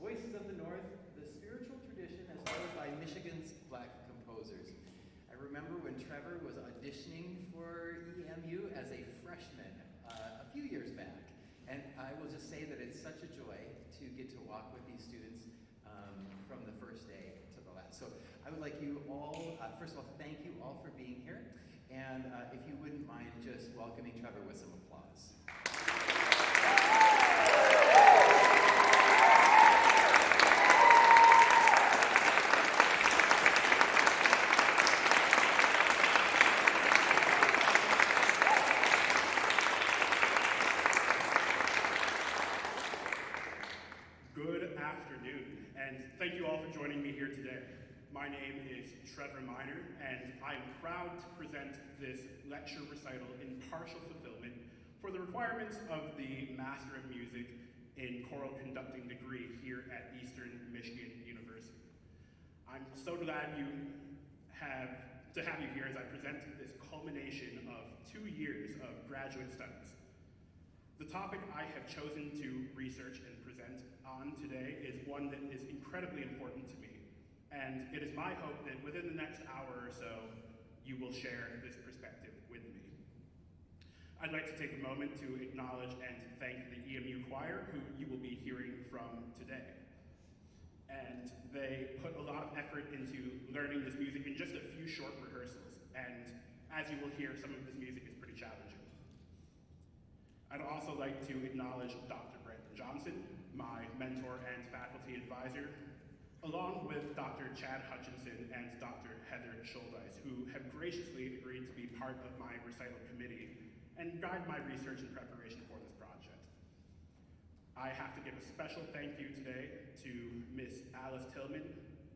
Voices of the North, the spiritual tradition as told by Michigan's Black composers. I remember when Trevor was auditioning for EMU as a freshman a few years back. And I will just say that it's such a joy to get to walk with these students from the first day to the last. So I would like you all, first of all, thank you all for being here. And if you wouldn't mind just welcoming Trevor with some applause. Thank you all for joining me here today. My name is Trevor A, and I'm proud to present this lecture recital in partial fulfillment for the requirements of the Master of Music in Choral Conducting degree here at Eastern Michigan University. I'm so glad to have you here as I present this culmination of 2 years of graduate studies. The topic I have chosen to research and present on today is one that is incredibly important to me, and it is my hope that within the next hour or so, you will share this perspective with me. I'd like to take a moment to acknowledge and thank the EMU choir, who you will be hearing from today. And they put a lot of effort into learning this music in just a few short rehearsals, and as you will hear, some of this music is pretty challenging. I'd also like to acknowledge Dr. Johnson, my mentor and faculty advisor, along with Dr. Chad Hutchinson and Dr. Heather Schuldeis, who have graciously agreed to be part of my recital committee and guide my research and preparation for this project. I have to give a special thank you today to Miss Alice Tillman,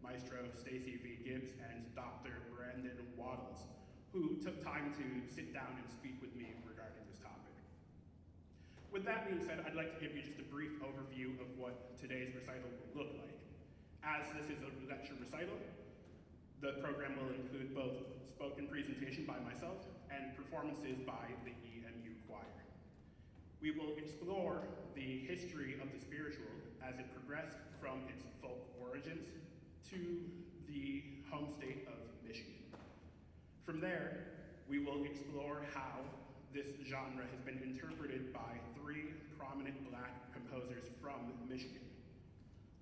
Maestro Stacey V. Gibbs, and Dr. Brandon Waddles, who took time to sit down and speak with me regarding this topic. With that being said, I'd like to give you just a brief overview of what today's recital will look like. As this is a lecture recital, the program will include both spoken presentation by myself and performances by the EMU choir. We will explore the history of the spiritual as it progressed from its folk origins to the home state of Michigan. From there, we will explore how this genre has been interpreted by 3 prominent Black composers from Michigan.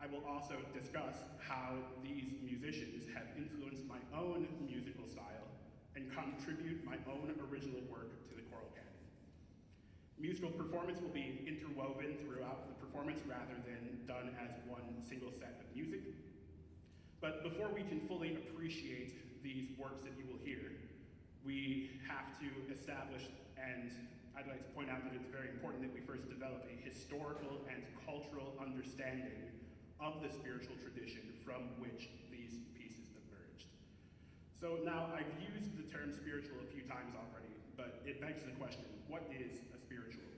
I will also discuss how these musicians have influenced my own musical style and contribute my own original work to the choral canon. Musical performance will be interwoven throughout the performance rather than done as one single set of music. But before we can fully appreciate these works that you will hear, we have to establish, and I'd like to point out that it's very important that we first develop a historical and cultural understanding of the spiritual tradition from which these pieces emerged. So now, I've used the term spiritual a few times already, but it begs the question, what is a spiritual?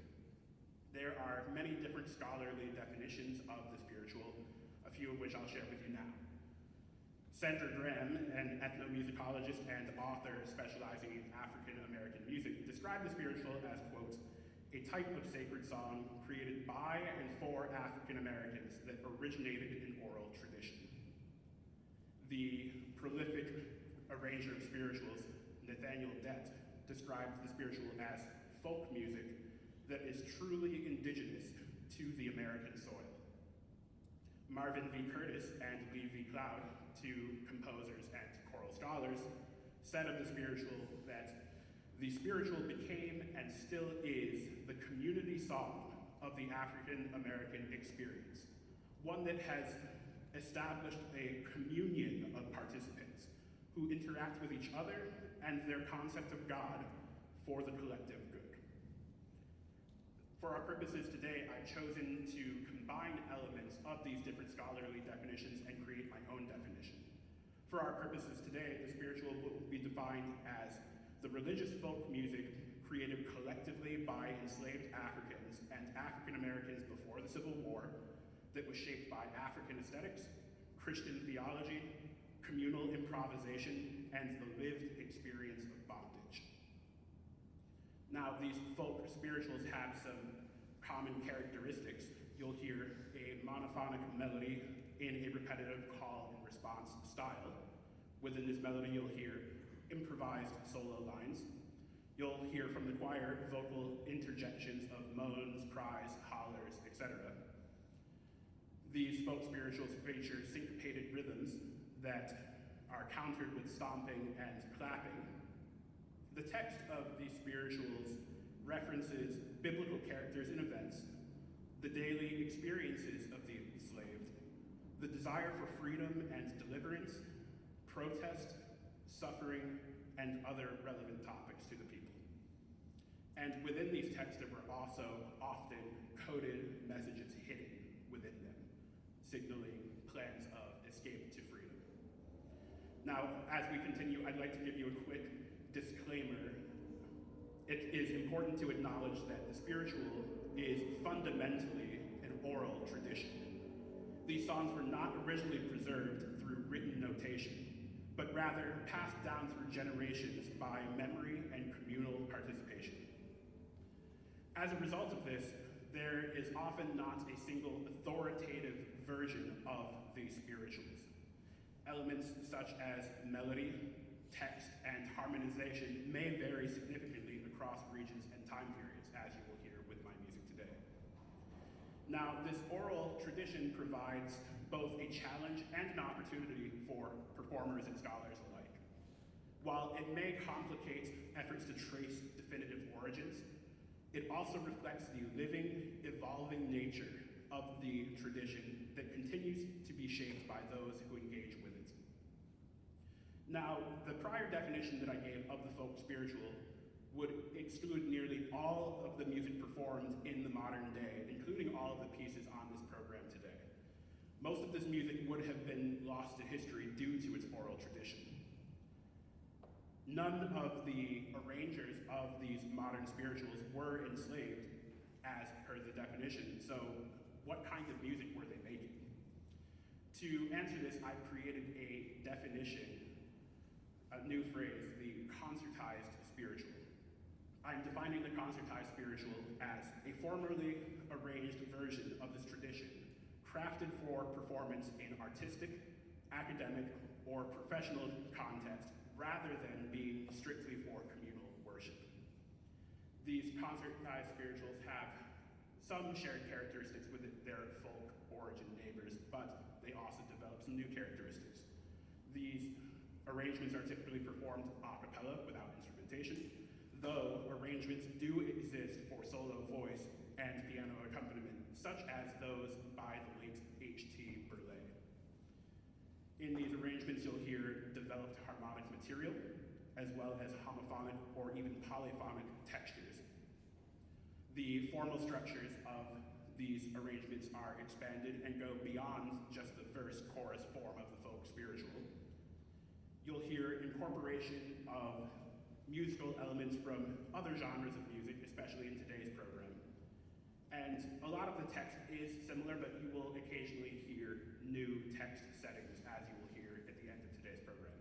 There are many different scholarly definitions of the spiritual, a few of which I'll share with you now. Sandra Graham, an ethnomusicologist and author specializing in African American music, described the spiritual as, quote, a type of sacred song created by and for African Americans that originated in oral tradition. The prolific arranger of spirituals, Nathaniel Dett, described the spiritual as folk music that is truly indigenous to the American soil. Marvin V. Curtis and Lee V. Cloud, 2 composers and choral scholars, said of the spiritual that the spiritual became and still is the community song of the African American experience, one that has established a communion of participants who interact with each other and their concept of God for the collective good. For our purposes today, I've chosen to combine elements of these different scholarly definitions and create my own definition. For our purposes today, the spiritual will be defined as the religious folk music created collectively by enslaved Africans and African Americans before the Civil War that was shaped by African aesthetics, Christian theology, communal improvisation, and the lived experience of bondage. Now, these folk spirituals have some common characteristics. You'll hear a monophonic homophonic melody in a repetitive call and response style. Within this melody, you'll hear improvised solo lines. You'll hear from the choir vocal interjections of moans, cries, hollers, etc. These folk spirituals feature syncopated rhythms that are countered with stomping and clapping. The text of these spirituals references biblical characters and events, the daily experiences of the enslaved, the desire for freedom and deliverance, protest, suffering, and other relevant topics to the people. And within these texts, there were also often coded messages hidden within them, signaling plans of escape to freedom. Now, as we continue, I'd like to give you a quick disclaimer. It is important to acknowledge that the spiritual is fundamentally an oral tradition. These songs were not originally preserved through written notation, but rather passed down through generations by memory and communal participation. As a result of this, there is often not a single authoritative version of these spirituals. Elements such as melody, text, and harmonization may vary significantly across regions and time periods, as you will hear with my music today. Now, this oral tradition provides both a challenge and an opportunity for performers and scholars alike. While it may complicate efforts to trace definitive origins, it also reflects the living, evolving nature of the tradition that continues to be shaped by those who engage with it. Now, the prior definition that I gave of the folk spiritual would exclude nearly all of the music performed in the modern day, including all of the pieces on this program today. Most of this music would have been lost to history due to its oral tradition. None of the arrangers of these modern spirituals were enslaved as per the definition, so what kind of music were they making? To answer this, I've created a definition, a new phrase, the concertized spiritual. I'm defining the concertized spiritual as a formerly arranged version of this tradition, crafted for performance in artistic, academic, or professional context, rather than being strictly for communal worship. These concertized spirituals have some shared characteristics with their folk origin neighbors, but they also develop some new characteristics. These arrangements are typically performed a cappella without instrumentation, though arrangements do exist for solo voice and piano accompaniment, such as those by the late H.T. Beulah. In these arrangements, you'll hear developed harmonic material, as well as homophonic or even polyphonic textures. The formal structures of these arrangements are expanded and go beyond just the verse-chorus form of the folk spiritual. You'll hear incorporation of musical elements from other genres of music, especially in today's program. And a lot of the text is similar, but you will occasionally hear new text settings, as you will hear at the end of today's program.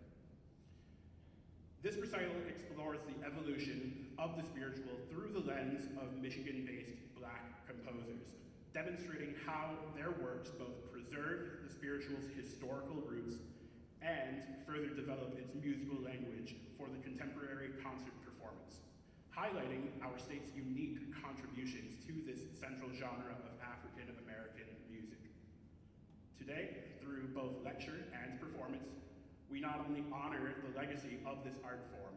This recital explores the evolution of the spiritual through the lens of Michigan-based Black composers, demonstrating how their works both preserve the spiritual's historical roots and further develop its musical language for the contemporary concert performance, highlighting our state's unique contributions to this central genre of African American music. Today, through both lecture and performance, we not only honor the legacy of this art form,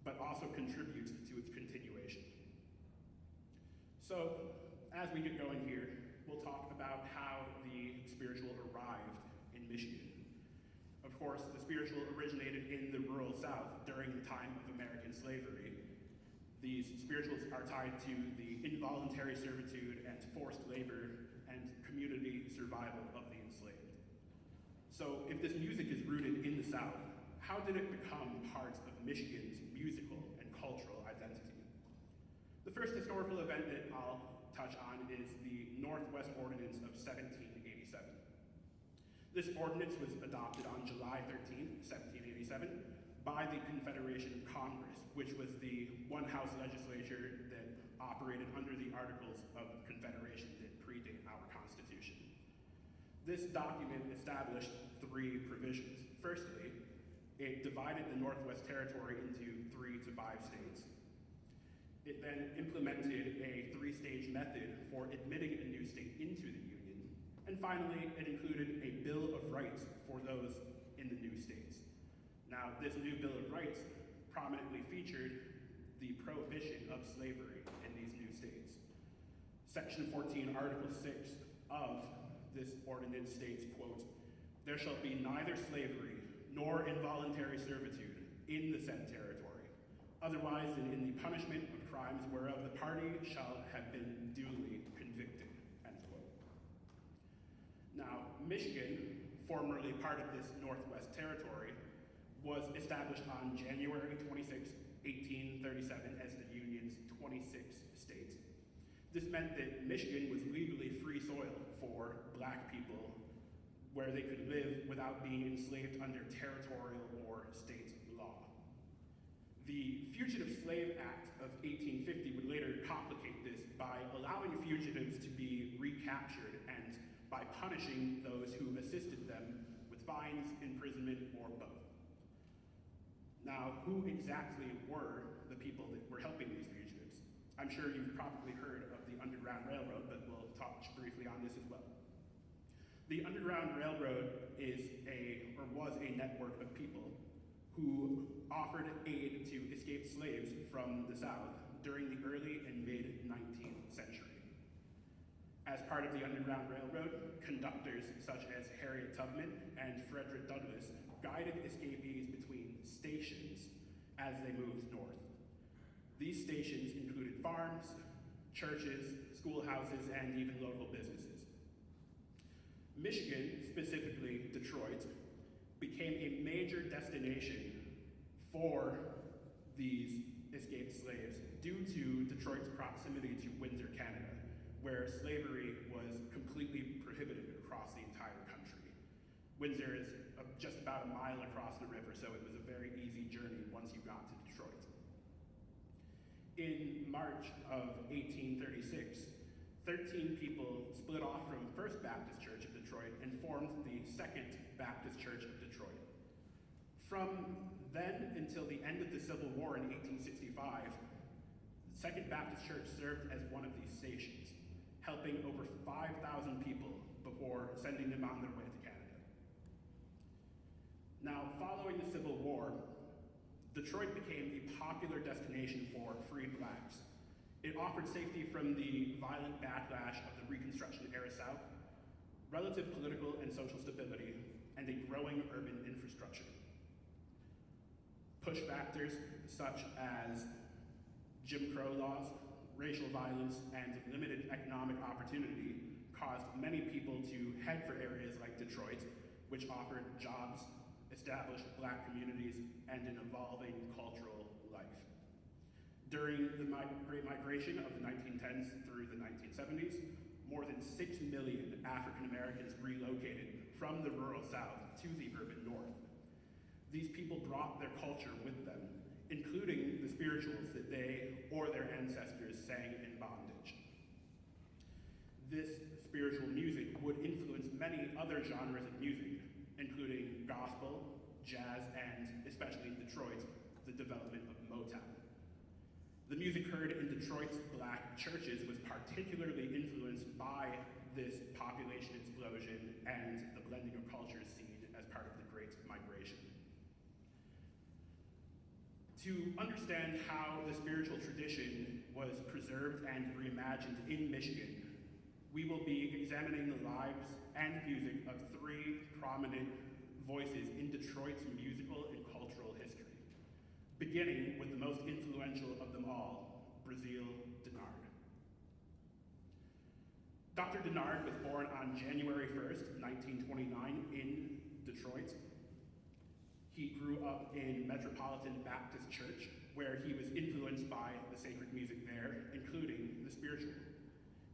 but also contribute to its continuation. So, as we get going here, we'll talk about how the spiritual arrived in Michigan. Of course, the spiritual originated in the rural South during the time of American slavery. These spirituals are tied to the involuntary servitude and forced labor and community survival of the enslaved. So if this music is rooted in the South, how did it become part of Michigan's musical and cultural identity? The first historical event that I'll touch on is the Northwest Ordinance of 1787. This ordinance was adopted on July 13th, 1787, by the Confederation Congress, which was the one-house legislature that operated under the Articles of Confederation that predate our Constitution. This document established three provisions. Firstly, it divided the Northwest Territory into 3 to 5 states. It then implemented a 3-stage method for admitting a new state into the Union. And finally, it included a Bill of Rights for those in the new states. Now, this new Bill of Rights prominently featured the prohibition of slavery in these new states. Section 14, Article 6 of this ordinance states, quote, "There shall be neither slavery nor involuntary servitude in the said territory, otherwise than in the punishment of crimes whereof the party shall have been duly convicted," end quote. Now, Michigan, formerly part of this Northwest Territory, was established on January 26, 1837 as the Union's 26th state. This meant that Michigan was legally free soil for Black people where they could live without being enslaved under territorial or state law. The Fugitive Slave Act of 1850 would later complicate this by allowing fugitives to be recaptured and by punishing those who assisted them with fines, imprisonment, or both. Now, who exactly were the people that were helping these fugitives? I'm sure you've probably heard of the Underground Railroad, but we'll touch briefly on this as well. The Underground Railroad was a network of people who offered aid to escaped slaves from the South during the early and mid-19th century. As part of the Underground Railroad, conductors such as Harriet Tubman and Frederick Douglass guided escapees between stations as they moved north. These stations included farms, churches, schoolhouses, and even local businesses. Michigan, specifically Detroit, became a major destination for these escaped slaves due to Detroit's proximity to Windsor, Canada, where slavery was completely prohibited across the entire country. Windsor is just about a mile across the river, so it was a very easy journey once you got to Detroit. In March of 1836, 13 people split off from First Baptist Church of Detroit and formed the Second Baptist Church of Detroit. From then until the end of the Civil War in 1865, the Second Baptist Church served as one of these stations, helping over 5,000 people before sending them on their way to Canada. Now, following the Civil War, Detroit became a popular destination for freed Blacks. It offered safety from the violent backlash of the Reconstruction era South, relative political and social stability, and a growing urban infrastructure. Push factors such as Jim Crow laws, racial violence, and limited economic opportunity caused many people to head for areas like Detroit, which offered jobs, established Black communities, and an evolving cultural life. During the Great Migration of the 1910s through the 1970s, more than 6 million African Americans relocated from the rural South to the urban North. These people brought their culture with them, including the spirituals that they or their ancestors sang in bondage. This spiritual music would influence many other genres of music, including gospel, jazz, and, especially in Detroit, the development of Motown. The music heard in Detroit's Black churches was particularly influenced by this population explosion and the blending of cultures seen as part of the Great Migration. To understand how the spiritual tradition was preserved and reimagined in Michigan, we will be examining the lives and music of 3 prominent voices in Detroit's musical and cultural history, beginning with the most influential of them all, Brazeal Dennard. Dr. Dennard was born on January 1st, 1929 in Detroit. He grew up in Metropolitan Baptist Church, where he was influenced by the sacred music there, including the spiritual.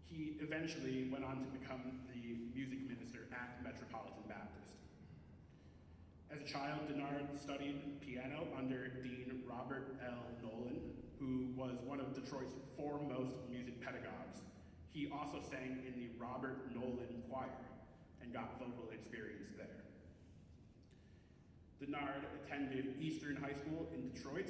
He eventually went on to become the music minister at Metropolitan Baptist. As a child, Dennard studied piano under Dean Robert L. Nolan, who was one of Detroit's foremost music pedagogues. He also sang in the Robert Nolan Choir, and and got vocal experience there. Dennard attended Eastern High School in Detroit.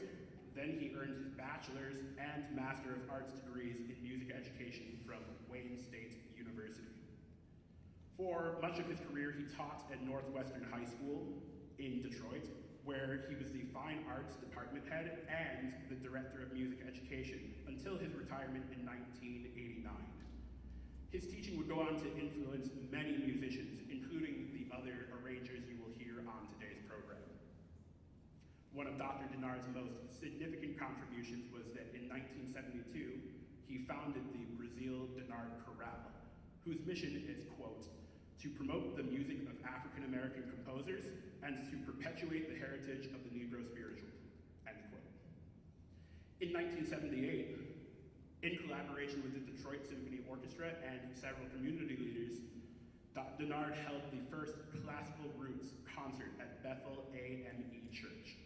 Then he earned his bachelor's and Master of Arts degrees in music education from Wayne State University. For much of his career, he taught at Northwestern High School in Detroit, where he was the Fine Arts Department head and the Director of Music Education until his retirement in 1989. His teaching would go on to influence many musicians, including the other arrangers you will hear on today's program. One of Dr. Dennard's most significant contributions was that in 1972, he founded the Brazeal Dennard Chorale, whose mission is, quote, to promote the music of African American composers and to perpetuate the heritage of the Negro spiritual, end quote. In 1978, in collaboration with the Detroit Symphony Orchestra and several community leaders, Dennard held the first classical roots concert at Bethel AME Church.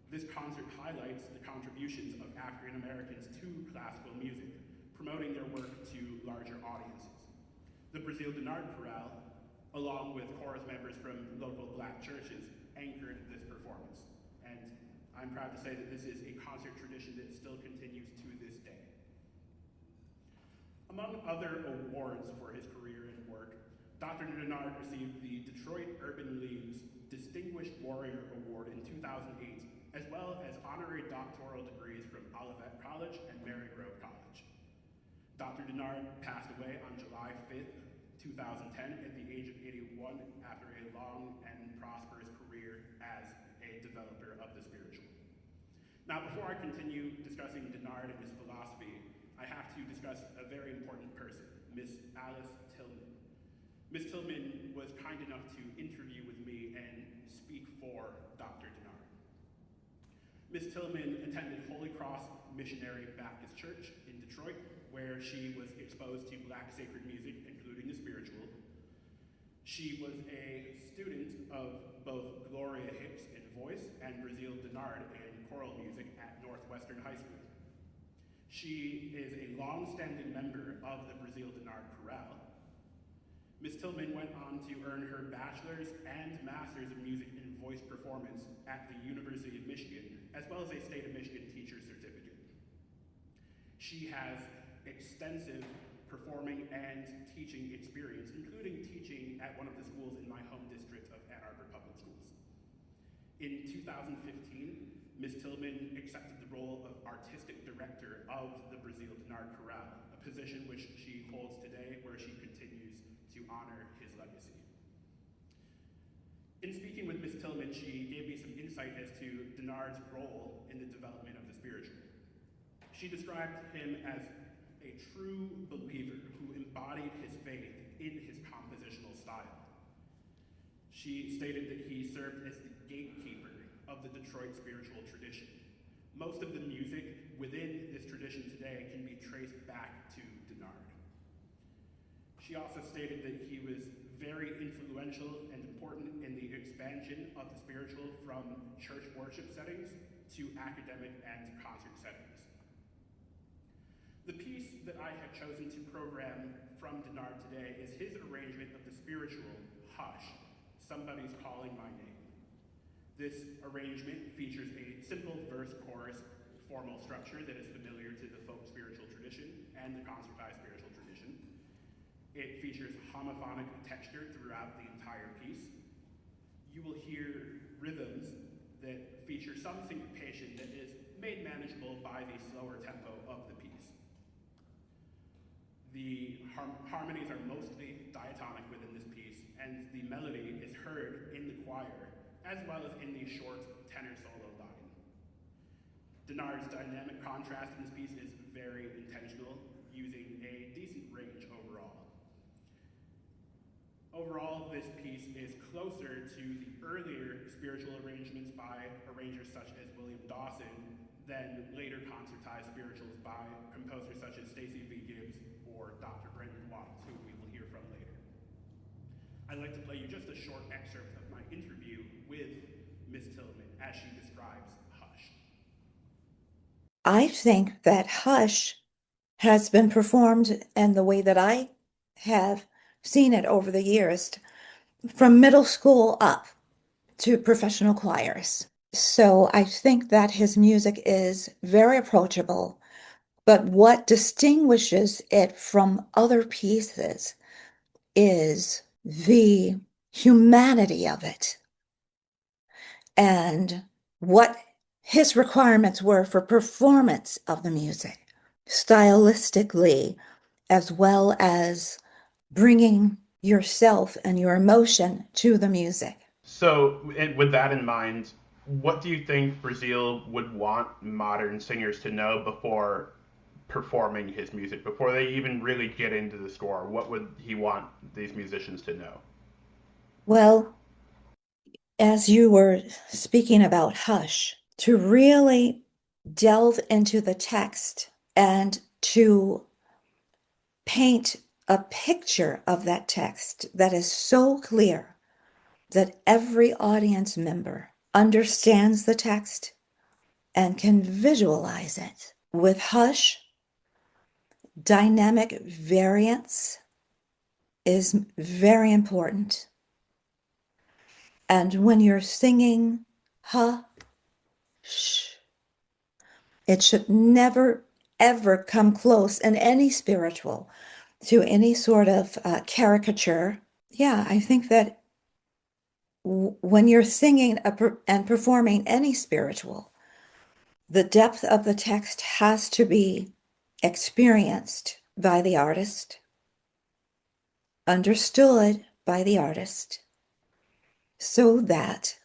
This concert highlights the contributions of African Americans to classical music, promoting their work to larger audiences. The Brazeal Dennard Chorale, along with chorus members from local Black churches, anchored this performance. And I'm proud to say that this is a concert tradition that still continues to this day. Among other awards for his career and work, Dr. Dennard received the Detroit Urban League's Distinguished Warrior Award in 2008, as well as honorary doctoral degrees from Olivet College and Marygrove College. Dr. Dennard passed away on July 5th, 2010 at the age of 81 after a long and prosperous career as a developer of the spiritual. Now, before I continue discussing Dennard and his philosophy, I have to discuss a very important person, Miss Alice Tillman. Miss Tillman was kind enough to interview with me and speak for Dr. Dennard. Miss Tillman attended Holy Cross Missionary Baptist Church in Detroit, where she was exposed to Black sacred music, including the spiritual. She was a student of both Gloria Hicks in voice and Brazeal Dennard in choral music at Northwestern High School. She is a long-standing member of the Brazeal Dennard Chorale. Ms. Tillman went on to earn her bachelor's and master's of music in voice performance at the University of Michigan, as well as a State of Michigan teacher's certificate. She has extensive performing and teaching experience, including teaching at one of the schools in my home district of Ann Arbor Public Schools. In 2015, Ms. Tillman accepted the role of artistic director of the Brazeal Dennard Chorale, a position which she holds today, where she continues to honor his legacy. In speaking with Ms. Tillman, she gave me some insight as to Dennard's role in the development of the spiritual. She described him as a true believer who embodied his faith in his compositional style. She stated that he served as the gatekeeper of the Detroit spiritual tradition. Most of the music within this tradition today can be traced back to Dennard. She also stated that he was very influential and important in the expansion of the spiritual from church worship settings to academic and concert settings. The piece that I have chosen to program from Dennard today is his arrangement of the spiritual Hush, Somebody's Calling My Name. This arrangement features a simple verse-chorus formal structure that is familiar to the folk spiritual tradition and the concertized spiritual tradition. It features homophonic texture throughout the entire piece. You will hear rhythms that feature some syncopation that is made manageable by the slower tempo of the piece. The harmonies are mostly diatonic within this piece, and the melody is heard in the choir, as well as in the short tenor solo line. Dennard's dynamic contrast in this piece is very intentional, using a decent range overall. Overall, this piece is closer to the earlier spiritual arrangements by arrangers such as William Dawson than later concertized spirituals by composers such as Stacey V. Gibbs or Dr. Brendan Wattles, who we will hear from later. I'd like to play you just a short excerpt of my interview with Ms. Tillman as she describes Hush. I think that Hush has been performed in the way that I have seen it over the years from middle school up to professional choirs. So I think that his music is very approachable, but what distinguishes it from other pieces is the humanity of it and what his requirements were for performance of the music, stylistically, as well as bringing yourself and your emotion to the music. So, with that in mind, what do you think Brazeal would want modern singers to know before performing his music, before they even really get into the score? What would he want these musicians to know? Well, as you were speaking about Hush, to really delve into the text and to paint a picture of that text that is so clear that every audience member understands the text and can visualize it. With Hush, dynamic variance is very important. And when you're singing hush, it should never, ever come close in any spiritual to any sort of caricature. Yeah, I think that when you're singing and performing any spiritual, the depth of the text has to be experienced by the artist, understood by the artist, so that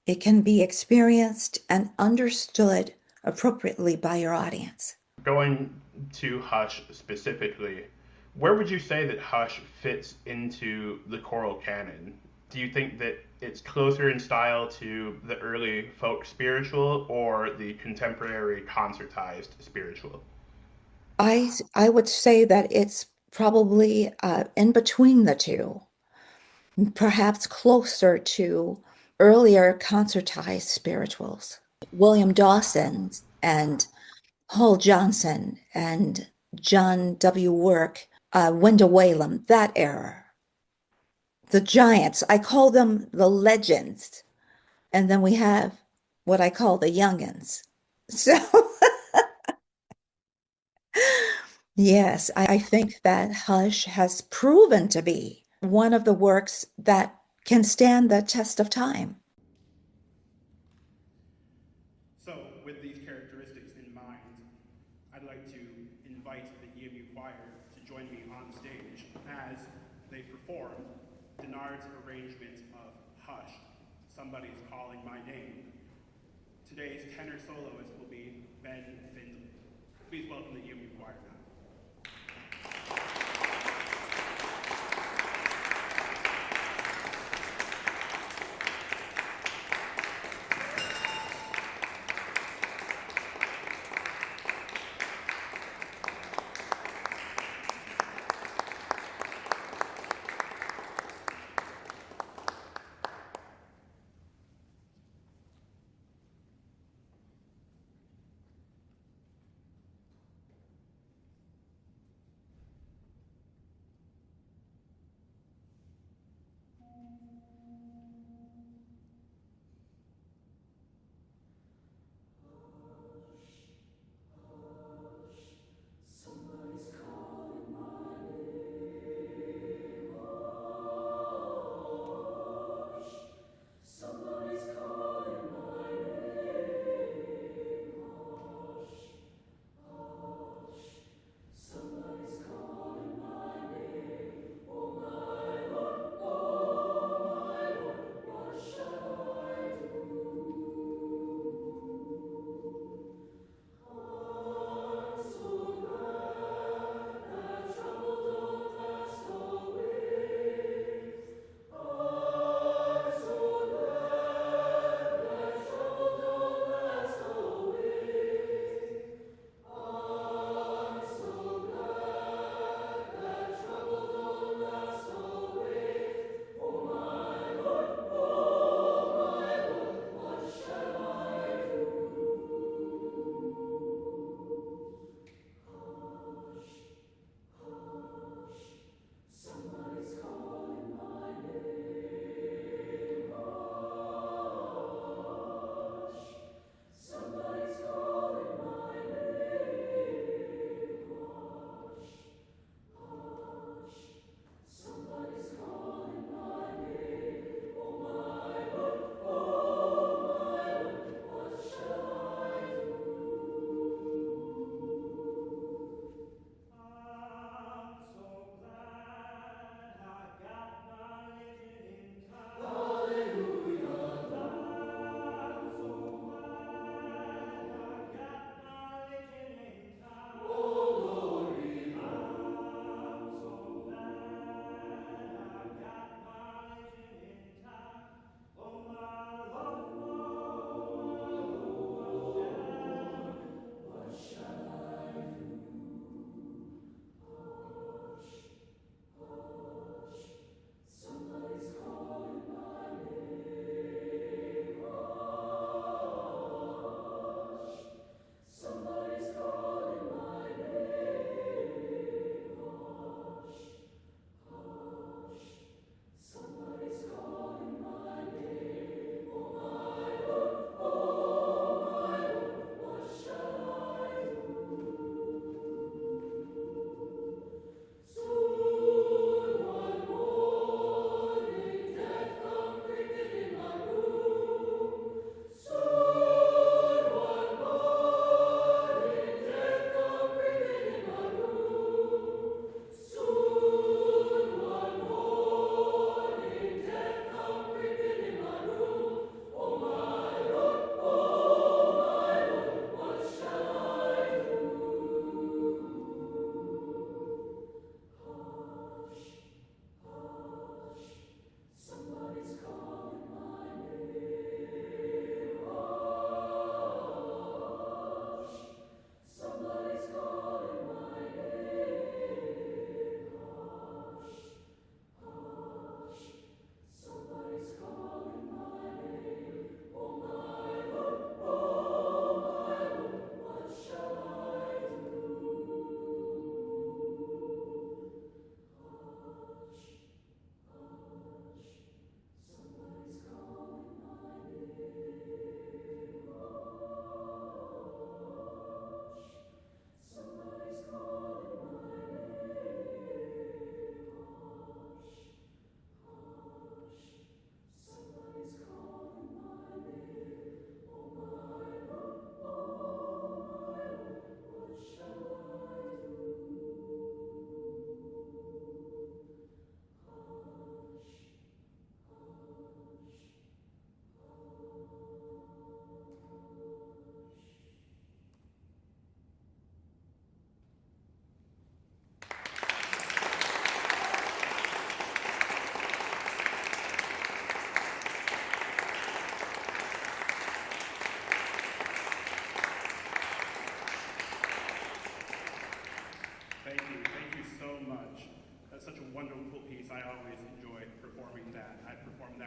it can be experienced and understood appropriately by your audience. Going to Hush specifically, where would you say that Hush fits into the choral canon? Do you think that it's closer in style to the early folk spiritual or the contemporary concertized spiritual? I would say that it's probably in between the two, perhaps closer to earlier concertized spirituals. William Dawson and Hall Johnson and John W. Work, Wendell Whalum, that era. The giants, I call them the legends. And then we have what I call the youngins. So, yes, I think that Hush has proven to be one of the works that can stand the test of time. So, with these characteristics in mind, I'd like to invite the EMU choir to join me on stage as they perform Dennard's arrangement of Hush, Somebody's Calling My Name. Today's tenor soloist will be Ben Findley. Please welcome the EMU choir now.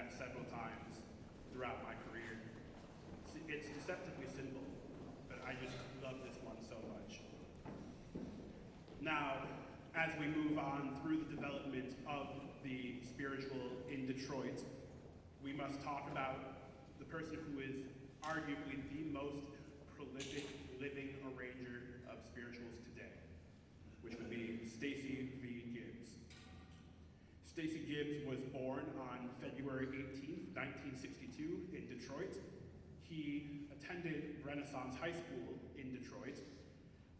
that several times throughout my career. It's deceptively simple, but I just love this one so much. Now, as we move on through the development of the spiritual in Detroit, we must talk about the person who is arguably the most prolific living arranger of spirituals today, which would be Stacey V. Gibbs. Stacey Gibbs was born on February 18th, 1962 in Detroit. He attended Renaissance High School in Detroit,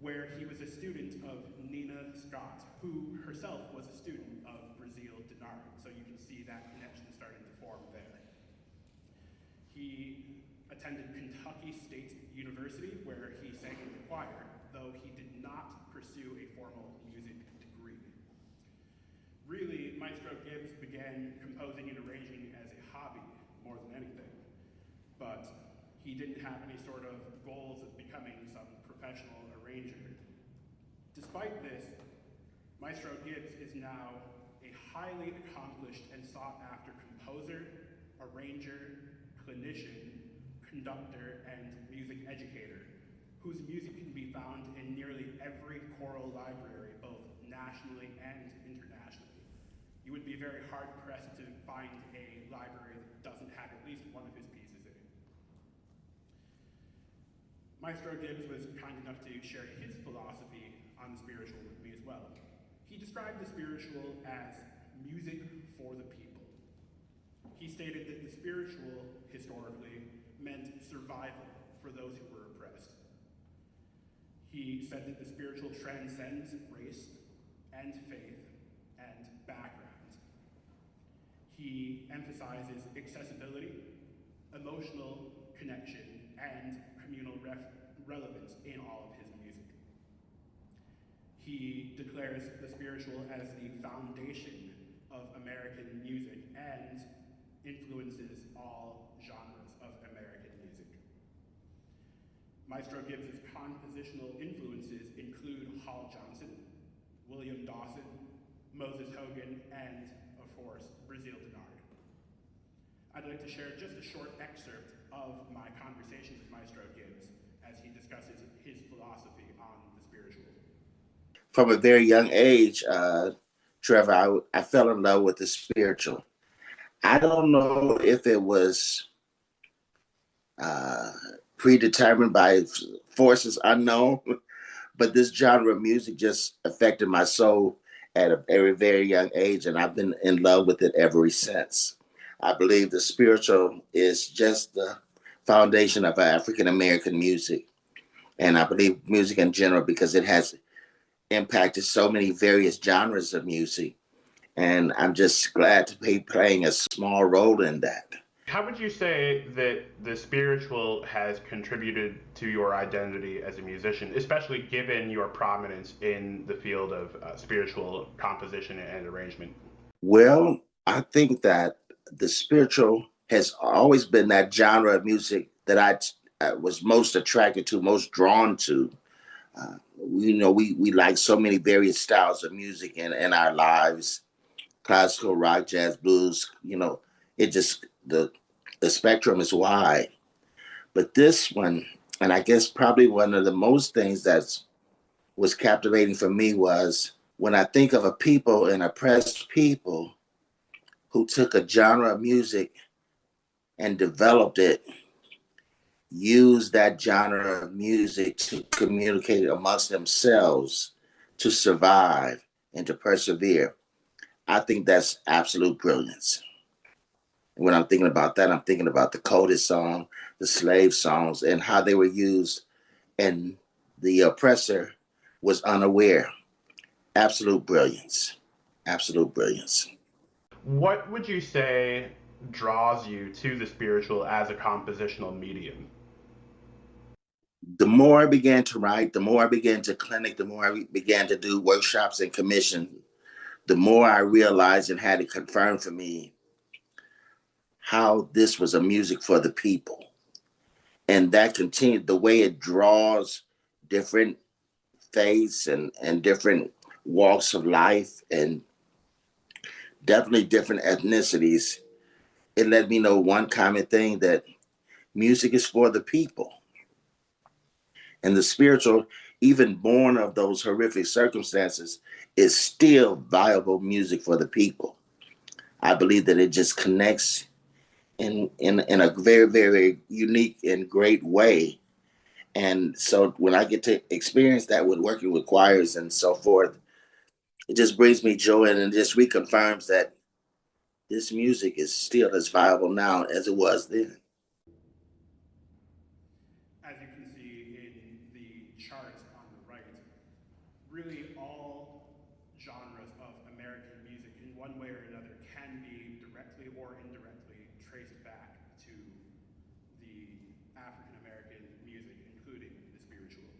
where he was a student of Nina Scott, who herself was a student of Brazeal Dennard. So you can see that connection starting to form there. He attended Kentucky State University, where he sang in the choir, though he did not pursue a formal music degree. Really, Maestro Gibbs began composing and arranging as a hobby more than anything, but he didn't have any sort of goals of becoming some professional arranger. Despite this, Maestro Gibbs is now a highly accomplished and sought-after composer, arranger, clinician, conductor, and music educator, whose music can be found in nearly every choral library, both nationally and internationally. You would be very hard-pressed to find a library that doesn't have at least one of his pieces in it. Maestro Gibbs was kind enough to share his philosophy on the spiritual with me as well. He described the spiritual as music for the people. He stated that the spiritual, historically, meant survival for those who were oppressed. He said that the spiritual transcends race and faith and background. He emphasizes accessibility, emotional connection, and communal relevance in all of his music. He declares the spiritual as the foundation of American music and influences all genres of American music. Maestro Gibbs' compositional influences include Hall Johnson, William Dawson, Moses Hogan, and, of course, Brazeal Dennard. I'd like to share just a short excerpt of my conversations with Maestro Gibbs as he discusses his philosophy on the spiritual. From a very young age, Trevor, I fell in love with the spiritual. I don't know if it was predetermined by forces unknown, but this genre of music just affected my soul at a very, very young age, and I've been in love with it ever since. I believe the spiritual is just the foundation of African American music, and I believe music in general because it has impacted so many various genres of music, and I'm just glad to be playing a small role in that. How would you say that the spiritual has contributed to your identity as a musician, especially given your prominence in the field of spiritual composition and arrangement? Well, I think that the spiritual has always been that genre of music that I was most attracted to, most drawn to. We like so many various styles of music in our lives: classical, rock, jazz, blues. It just the spectrum is wide. But this one, and I guess probably one of the most things that was captivating for me was when I think of a people, an oppressed people, who took a genre of music and developed it, used that genre of music to communicate amongst themselves, to survive and to persevere. I think that's absolute brilliance. And when I'm thinking about that, I'm thinking about the coded song, the slave songs, and how they were used, and the oppressor was unaware. Absolute brilliance. Absolute brilliance. What would you say draws you to the spiritual as a compositional medium? The more I began to write, the more I began to clinic, the more I began to do workshops and commission, the more I realized and had it confirmed for me how this was a music for the people. And that continued, the way it draws different faiths and different walks of life and definitely different ethnicities. it let me know one common thing, that music is for the people. And the spiritual, even born of those horrific circumstances, is still viable music for the people. I believe that it just connects in a very, very unique and great way. And so when I get to experience that with working with choirs and so forth, it just brings me joy, and it just reconfirms that this music is still as viable now as it was then. As you can see in the chart on the right, really all genres of American music in one way or another can be directly or indirectly traced back to the African American music, including the spiritual.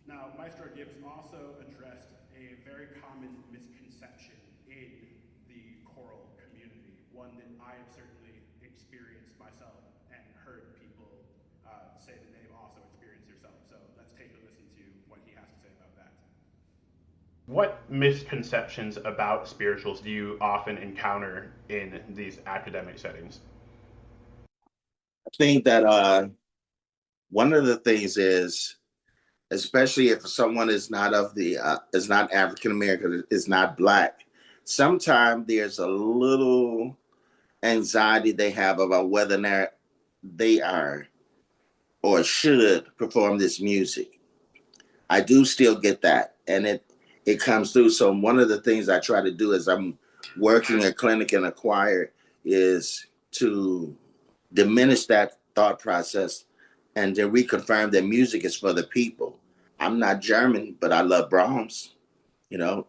Now, Maestro Gibbs also addressed a very common misconception in the choral community, one that I have certainly experienced myself and heard people say that they've also experienced yourself. So let's take a listen to what he has to say about that. What misconceptions about spirituals do you often encounter in these academic settings? I think that one of the things is, especially if someone is not is not African American, is not Black, sometimes there's a little anxiety they have about whether or not they are or should perform this music. I do still get that, and it comes through. So one of the things I try to do as I'm working a clinic and a choir is to diminish that thought process and to reconfirm that music is for the people. I'm not German, but I love Brahms. You know,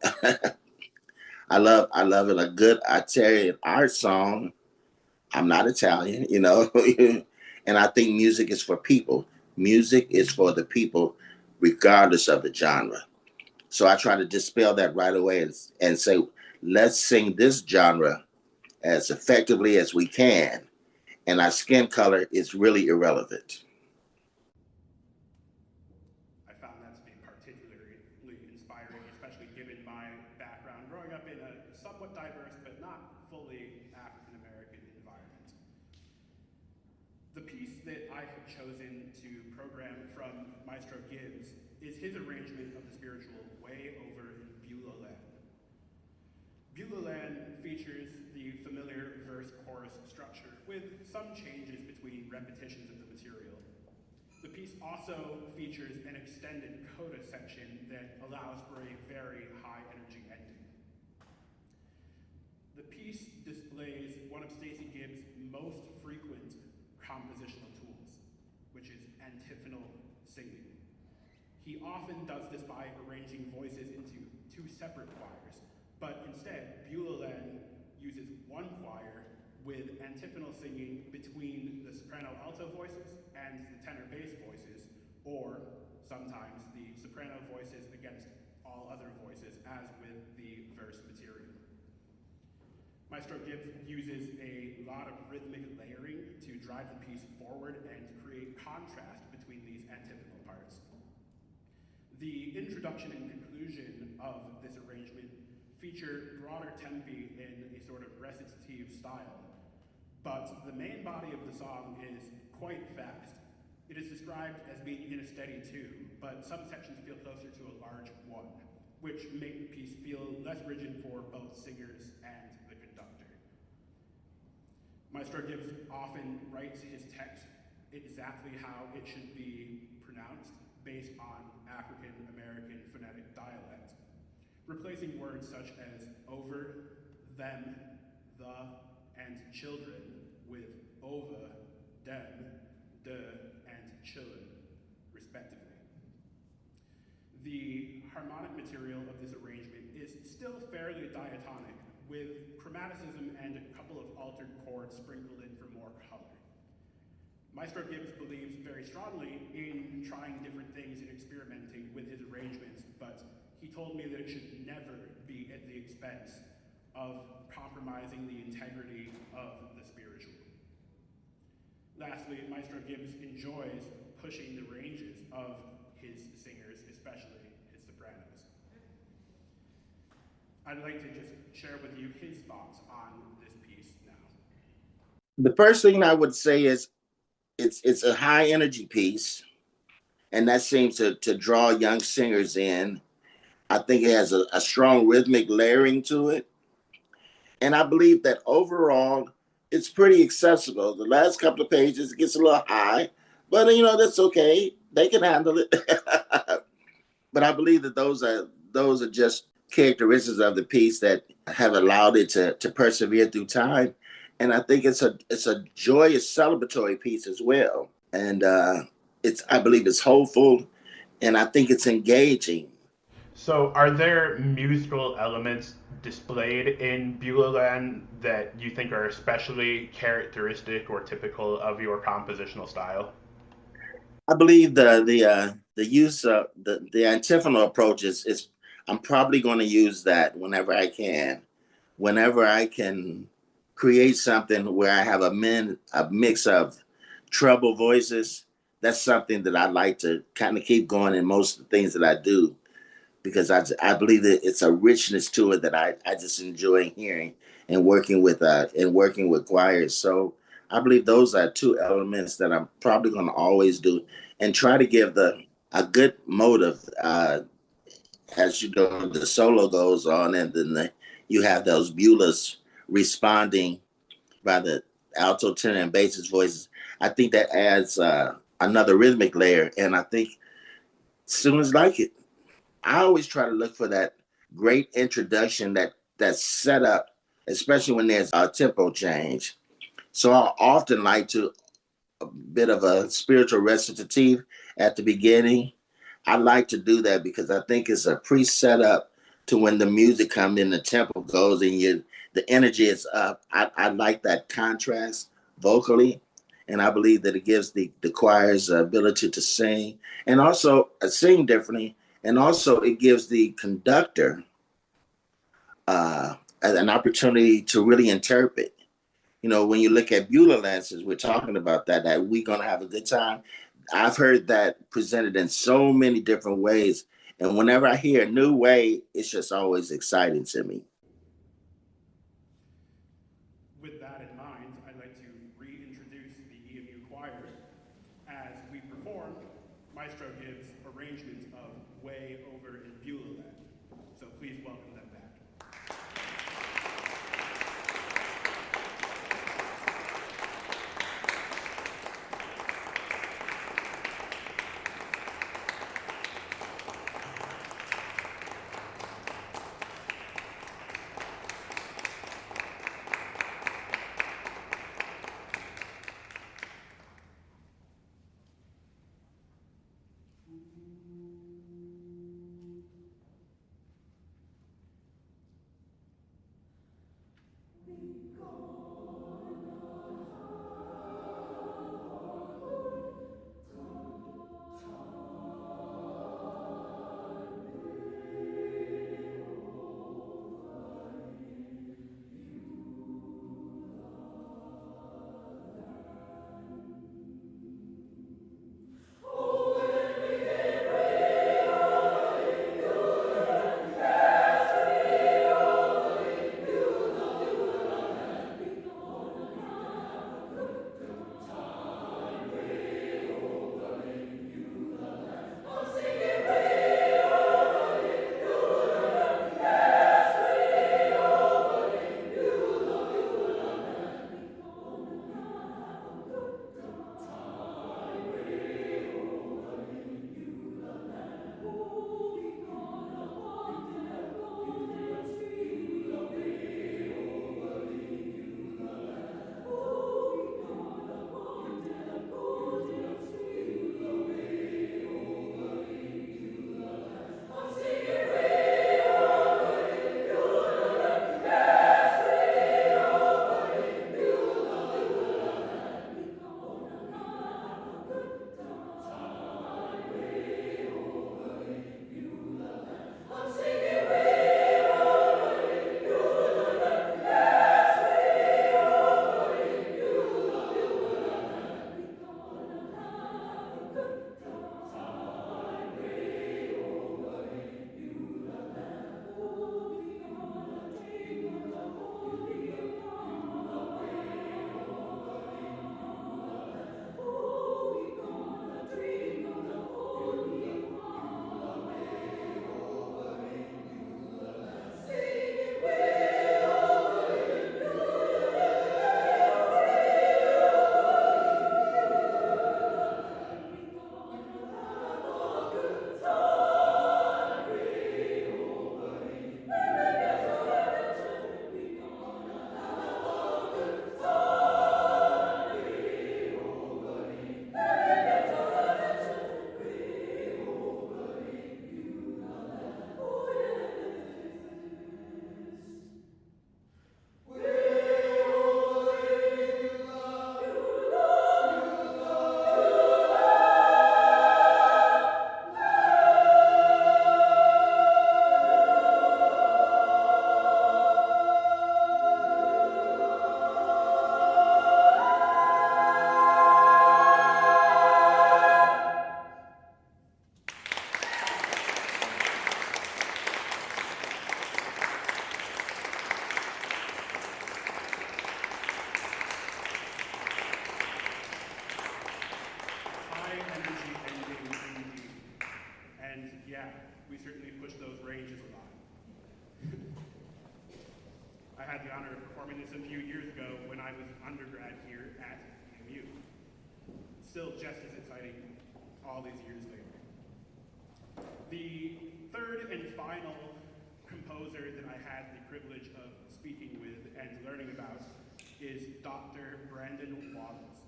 I love it, a good Italian art song. I'm not Italian, you know, and I think music is for people. Music is for the people, regardless of the genre. So I try to dispel that right away and say, let's sing this genre as effectively as we can, and our skin color is really irrelevant. I found that to be particularly inspiring, especially given my background growing up in a somewhat diverse but not fully African American environment. The piece that I have chosen to program from Maestro Gibbs is his arrangement of the spiritual Way Over in Beulah Land. Beulah Land features the familiar verse-chorus structure with some changes between repetitions of the material. The piece also features an extended coda section that allows for a very high energy ending. The piece displays one of Stacey Gibbs' most frequent compositional tools, which is antiphonal singing. He often does this by arranging voices into two separate choirs, but instead, Beulah Land uses one choir with antiphonal singing between the soprano alto voices and the tenor bass voices, or sometimes the soprano voices against all other voices, as with the verse material. Maestro Gibbs uses a lot of rhythmic layering to drive the piece forward and create contrast between these antiphonal parts. The introduction and conclusion of this arrangement feature broader tempi in a sort of recitative style, but the main body of the song is quite fast. It is described as being in a steady 2, but some sections feel closer to a large 1, which make the piece feel less rigid for both singers and the conductor. Maestro Gibbs often writes his text exactly how it should be pronounced based on African American phonetic dialect, replacing words such as over, them, the, and children with ova, dem, de, and chillin, respectively. The harmonic material of this arrangement is still fairly diatonic, with chromaticism and a couple of altered chords sprinkled in for more color. Maestro Gibbs believes very strongly in trying different things and experimenting with his arrangements, but he told me that it should never be at the expense of compromising the integrity of the spiritual. Lastly, Maestro Gibbs enjoys pushing the ranges of his singers, especially his sopranos. I'd like to just share with you his thoughts on this piece now. The first thing I would say is it's a high energy piece, and that seems to draw young singers in. I think it has a strong rhythmic layering to it. And I believe that overall, it's pretty accessible. The last couple of pages it gets a little high, but that's okay. They can handle it. But I believe that those are just characteristics of the piece that have allowed it to persevere through time. And I think it's a joyous celebratory piece as well. And I believe it's hopeful, and I think it's engaging. So, are there musical elements displayed in Beulah Land that you think are especially characteristic or typical of your compositional style? I believe the use of the antiphonal approach is I'm probably going to use that whenever I can create something where I have a mix of treble voices. That's something that I like to kind of keep going in most of the things that I do, because I believe that it's a richness to it that I just enjoy hearing and working with choirs. So I believe those are two elements that I'm probably going to always do, and try to give a good motive as the solo goes on, and then you have those Beulahs responding by the alto, tenor, and bassist voices. I think that adds another rhythmic layer, and I think students like it. I always try to look for that great introduction, that setup, especially when there's a tempo change. So I often like to a bit of a spiritual recitative at the beginning. I like to do that because I think it's a pre-set up to when the music comes in, the tempo goes, and the energy is up. I like that contrast vocally, and I believe that it gives the choir's ability to sing, and also sing differently, and also it gives the conductor an opportunity to really interpret. When you look at Beulah Lances, we're talking about that we're going to have a good time. I've heard that presented in so many different ways. And whenever I hear a new way, it's just always exciting to me. With that in mind, I'd like to reintroduce the EMU choir as we perform Maestro Gibbs' arrangement of Way Over in Beulah Land. So please welcome them back. performing this a few years ago when I was undergrad here at EMU. Still just as exciting all these years later. The third and final composer that I had the privilege of speaking with and learning about is Dr. Brandon Waddles.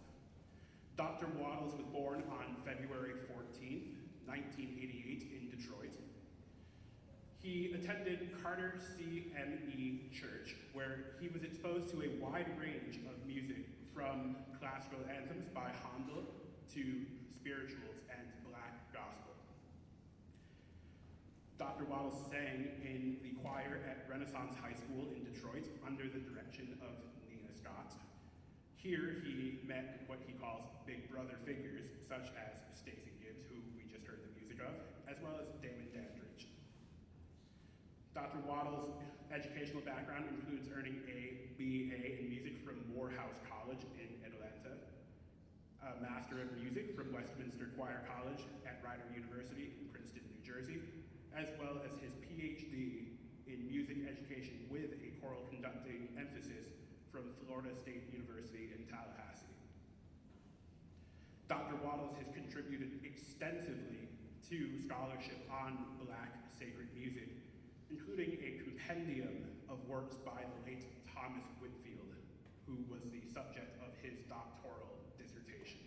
Dr. Waddles was born on February 14th, 1988 in Detroit. He attended Carter CME Church, where he was exposed to a wide range of music from classical anthems by Handel to spirituals and Black gospel. Dr. Waddles sang in the choir at Renaissance High School in Detroit under the direction of Nina Scott. Here he met what he calls big brother figures, such as Stacey Gibbs, who we just heard the music of, as well as Dennard. Dr. Waddles' educational background includes earning a BA in music from Morehouse College in Atlanta, a Master of Music from Westminster Choir College at Rider University in Princeton, New Jersey, as well as his PhD in music education with a choral conducting emphasis from Florida State University in Tallahassee. Dr. Waddles has contributed extensively to scholarship on Black sacred music, including a compendium of works by the late Thomas Whitfield, who was the subject of his doctoral dissertation.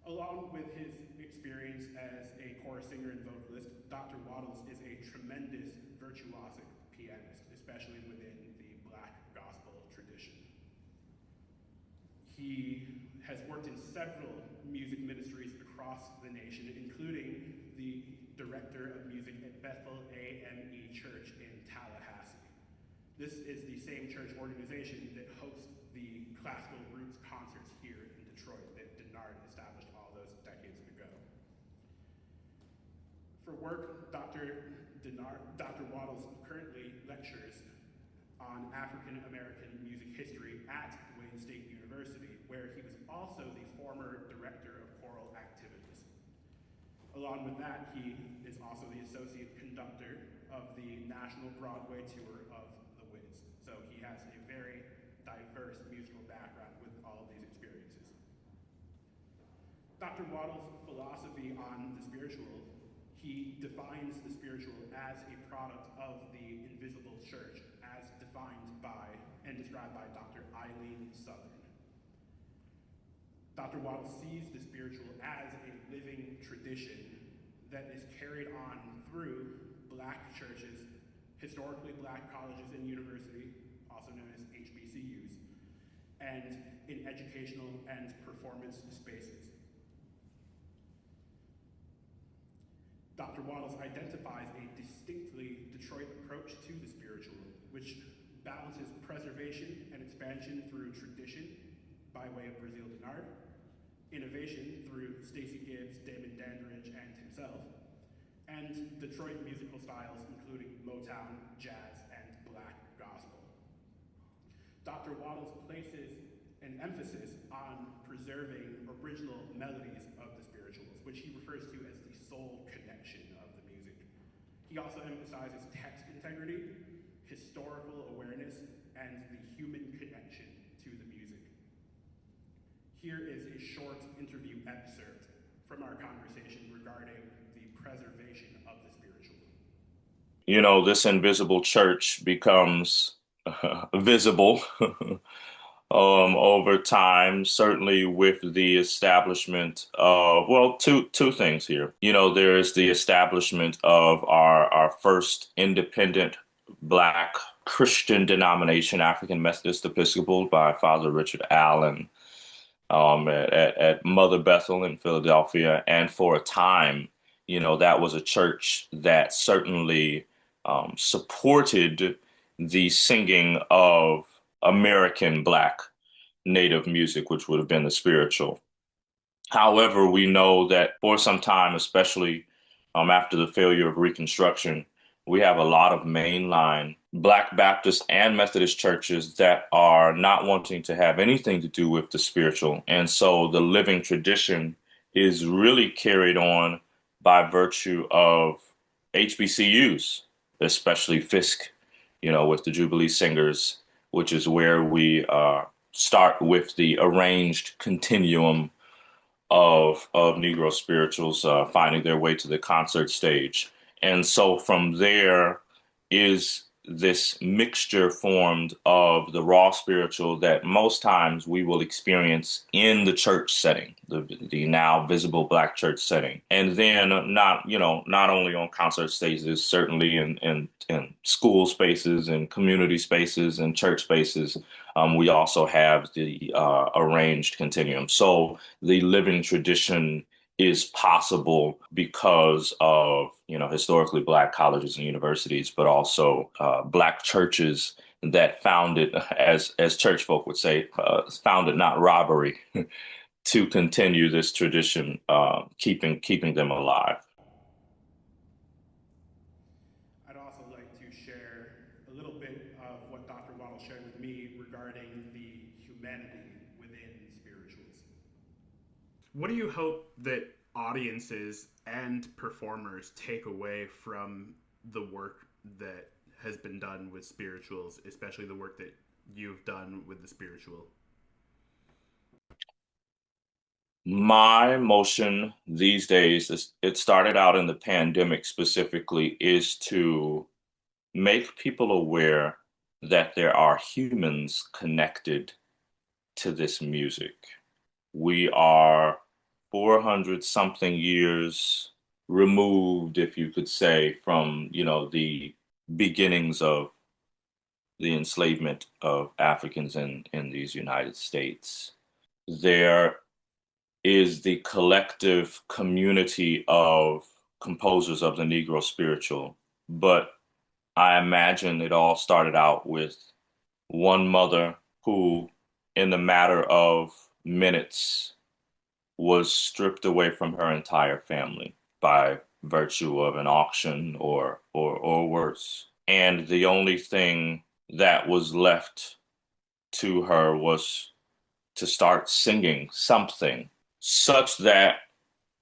Along with his experience as a chorus singer and vocalist, Dr. Waddles is a tremendous virtuosic pianist, especially within the Black gospel tradition. He has worked in several music ministries across the nation, including the director of music at Bethel AME Church in Tallahassee. This is the same church organization that hosts the Classical Roots concerts here in Detroit that Dennard established all those decades ago. For work, Dr. Waddles currently lectures on African American music history at Wayne State University, where he was also the former director of choral activities. Along with that, he is also the associate conductor of the National Broadway Tour of the Wiz. So he has a very diverse musical background with all of these experiences. Dr. Waddles' philosophy on the spiritual, he defines the spiritual as a product of the invisible church, as defined by and described by Dr. Eileen Southern. Dr. Waddles sees the spiritual as a living tradition that is carried on through Black churches, historically Black colleges and universities, also known as HBCUs, and in educational and performance spaces. Dr. Waddles identifies a distinctly Detroit approach to the spiritual, which balances preservation and expansion through tradition by way of Brazeal Dennard, innovation through Stacey Gibbs, Damon Dandridge, and himself, and Detroit musical styles including Motown, jazz, and Black gospel. Dr. Waddles places an emphasis on preserving original melodies of the spirituals, which he refers to as the soul connection of the music. He also emphasizes text integrity, historical awareness, and the human connection to the music. Here is a short interview excerpt from our conversation regarding the preservation of the spiritual. You know, this invisible church becomes visible over time, certainly with the establishment of, well, two things here. You know, there's the establishment of our first independent Black Christian denomination, African Methodist Episcopal, by Father Richard Allen at Mother Bethel in Philadelphia. And for a time, you know, that was a church that certainly supported the singing of American Black Native music, which would have been the spiritual. However, we know that for some time, especially after the failure of Reconstruction, we have a lot of mainline Black Baptist and Methodist churches that are not wanting to have anything to do with the spiritual. And so the living tradition is really carried on by virtue of HBCUs, especially Fisk, you know, with the Jubilee Singers which is where we start with the arranged continuum of Negro spirituals finding their way to the concert stage. And so from there is this mixture formed of the raw spiritual that most times we will experience in the church setting, the now visible Black church setting. And then not only on concert stages, certainly in school spaces and community spaces and church spaces, we also have the arranged continuum. So the living tradition is possible because of, historically Black colleges and universities, but also Black churches that founded, as church folk would say, founded not robbery, to continue this tradition, keeping them alive. I'd also like to share a little bit of what Dr. Waddle shared with me regarding the humanity within spirituals. What do you hope that audiences and performers take away from the work that has been done with spirituals, especially the work that you've done with the spiritual? My motion these days, it started out in the pandemic specifically, is to make people aware that there are humans connected to this music. We are 400 something years removed, if you could say, from, the beginnings of the enslavement of Africans in these United States. There is the collective community of composers of the Negro spiritual, but I imagine it all started out with one mother who, in the matter of minutes, was stripped away from her entire family by virtue of an auction or worse. And the only thing that was left to her was to start singing something, such that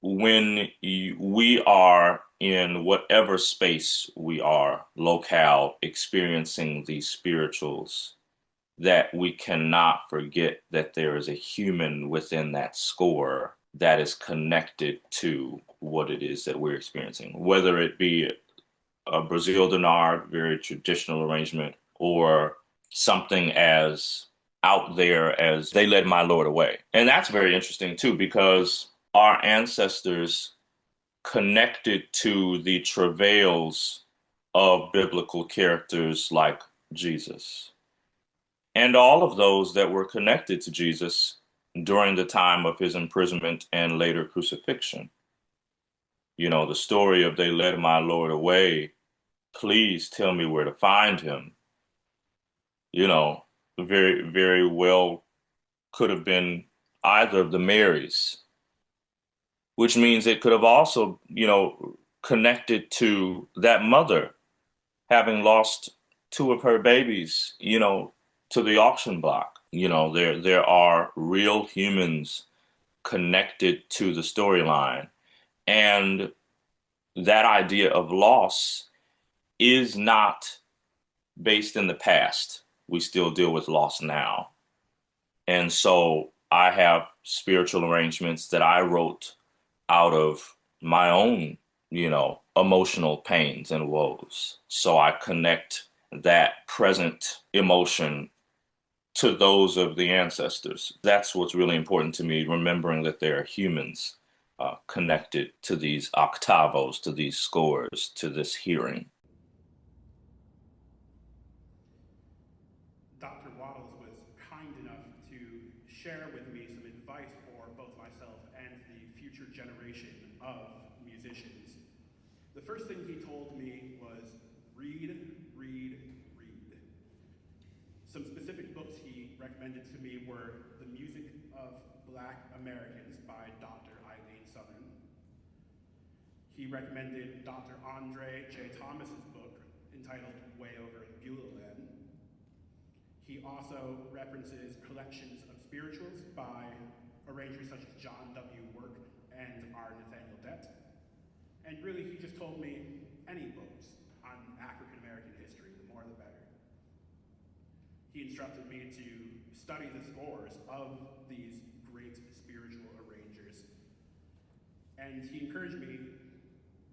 when we are in whatever space we are, locale, experiencing these spirituals, that we cannot forget that there is a human within that score that is connected to what it is that we're experiencing, whether it be a Brazeal Dennard, very traditional arrangement, or something as out there as They Led My Lord Away. And that's very interesting too, because our ancestors connected to the travails of biblical characters like Jesus, and all of those that were connected to Jesus during the time of his imprisonment and later crucifixion. The story of They Led My Lord Away, please tell me where to find him, very, very well could have been either of the Marys, which means it could have also, connected to that mother having lost two of her babies, to the auction block. There are real humans connected to the storyline. And that idea of loss is not based in the past. We still deal with loss now. And so I have spiritual arrangements that I wrote out of my own, emotional pains and woes. So I connect that present emotion to those of the ancestors. That's what's really important to me, remembering that there are humans connected to these octavos, to these scores, to this hearing. Dr. Waddles was kind enough to share with me some advice for both myself and the future generation of musicians. The first thing he told me was read, read, read. Some specific books he recommended to me were The Music of Black Americans by Dr. Eileen Southern. He recommended Dr. Andre J. Thomas's book entitled Way Over in Beulah. He also references collections of spirituals by arrangers such as John W. Work and R. Nathaniel Dett. And really, he just told me any books on African American history, the more the better. He he instructed me to study the scores of these great spiritual arrangers. And he encouraged me,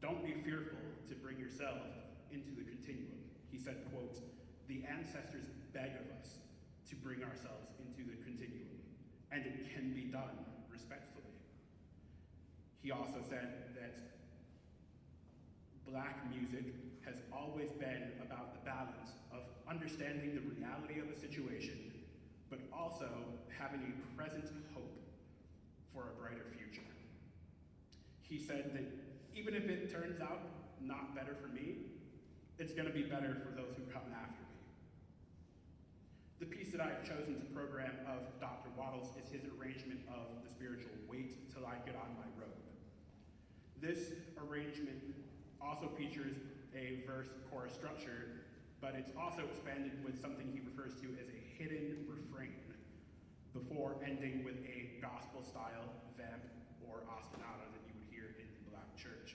don't be fearful to bring yourself into the continuum. He said, quote, "The ancestors beg of us to bring ourselves into the continuum, and it can be done respectfully." He also said that Black music has always been about the balance of understanding the reality of a situation, but also having a present hope for a brighter future. He said that even if it turns out not better for me, it's going to be better for those who come after me. The piece that I've chosen to program of Dr. Waddles is his arrangement of the spiritual "Wait Till I Get On My Robe." This arrangement also features a verse-chorus structure, but it's also expanded with something he refers to as a hidden refrain, before ending with a gospel-style vamp or ostinato that you would hear in the Black church.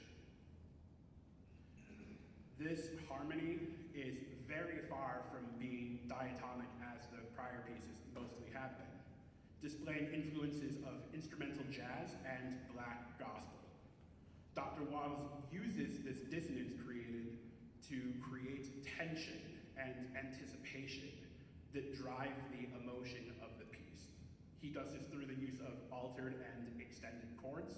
This harmony is very far from being diatonic as the prior pieces mostly have been, displaying influences of instrumental jazz and Black gospel. Dr. Waddles uses this dissonance created to create tension and anticipation that drive the emotion of the piece. He does this through the use of altered and extended chords,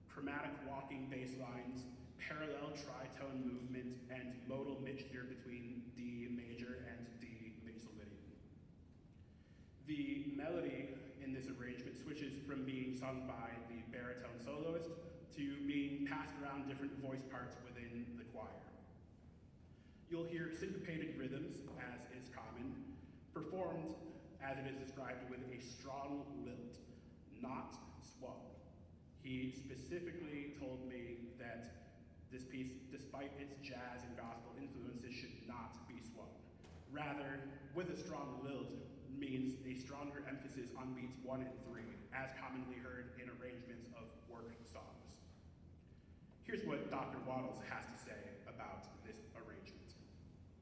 chromatic walking bass lines, parallel tritone movement, and modal mixture between D major and D mixolydian. The melody in this arrangement switches from being sung by the baritone soloist to being passed around different voice parts within the choir. You'll hear syncopated rhythms, as is common, performed as it is described with a strong lilt, not swung. He specifically told me that this piece, despite its jazz and gospel influences, should not be swung. Rather, with a strong lilt means a stronger emphasis on beats 1 and 3, as commonly heard in arrangements of work songs. Here's what Dr. Waddles has to say about this arrangement.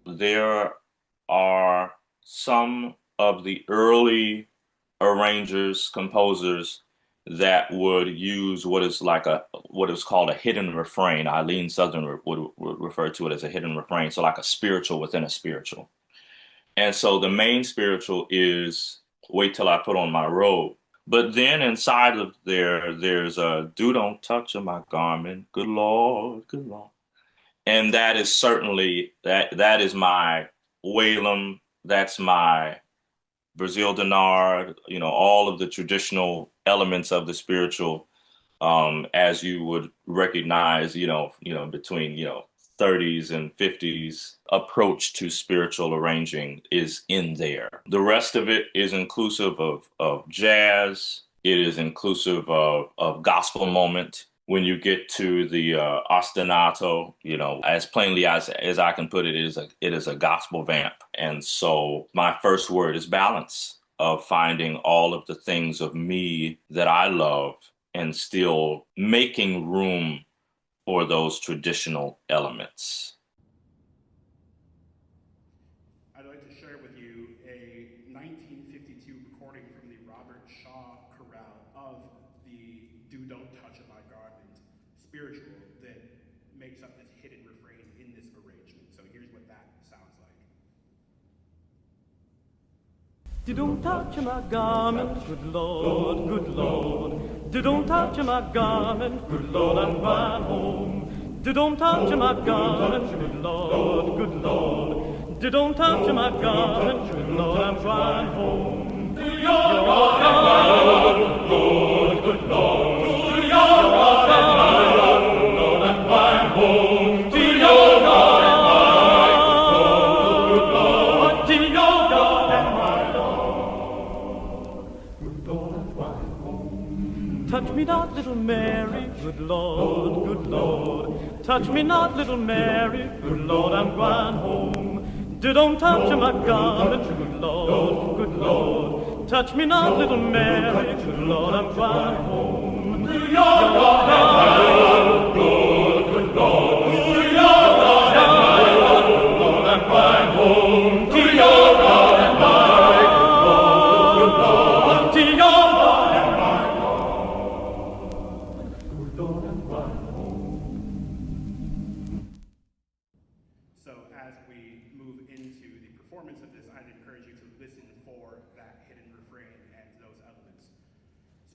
There are some of the early arrangers, composers that would use what is called a hidden refrain. Eileen Southern would refer to it as a hidden refrain, so like a spiritual within a spiritual. And so the main spiritual is "Wait Till I Put On My Robe." But then inside of there's a "Do Don't Touch My Garment, Good Lord, Good Lord." And that is certainly, that is my Whalum, that's my Brazeal, Dennard, all of the traditional elements of the spiritual, as you would recognize, between, 30s and 50s approach to spiritual arranging is in there. The rest of it is inclusive of jazz. It is inclusive of gospel moment. When you get to the ostinato, as plainly as I can put it, it is a gospel vamp. And so my first word is balance, of finding all of the things of me that I love and still making room for those traditional elements. I'd like to share with you a 1952 recording from the Robert Shaw chorale of the "Do Don't Touch My Garment" spiritual that makes up this hidden refrain in this arrangement. So here's what that sounds like. Do don't touch my garment, good Lord, good Lord. Do don't touch my garment, good Lord, I'm going home. Do don't touch my garment, good Lord, good Lord. Do don't touch my garment, good Lord, I'm going home. To your God, good Lord, good Lord. To your God, good Lord, I'm going home. To your God and my good Lord, to your God and my Lord, good Lord, I'm going home. Touch me not, little Mary, good Lord, good Lord. Touch me not, little Mary, good Lord, I'm going home. Do don't touch my garment, good Lord, good Lord. Touch me not, little Mary, good Lord, I'm going home. To your God and my Lord, good Lord. To your God and my Lord, good Lord, I'm going home. To your God and my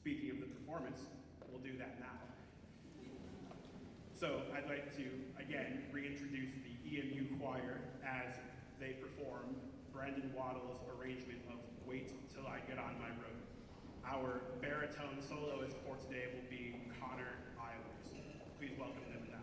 Speaking of the performance, we'll do that now. So I'd like to, again, reintroduce the EMU choir as they perform Brandon Waddell's arrangement of Wait Till I Get On My Road. Our baritone soloist for today will be Connor Eilers. Please welcome them now.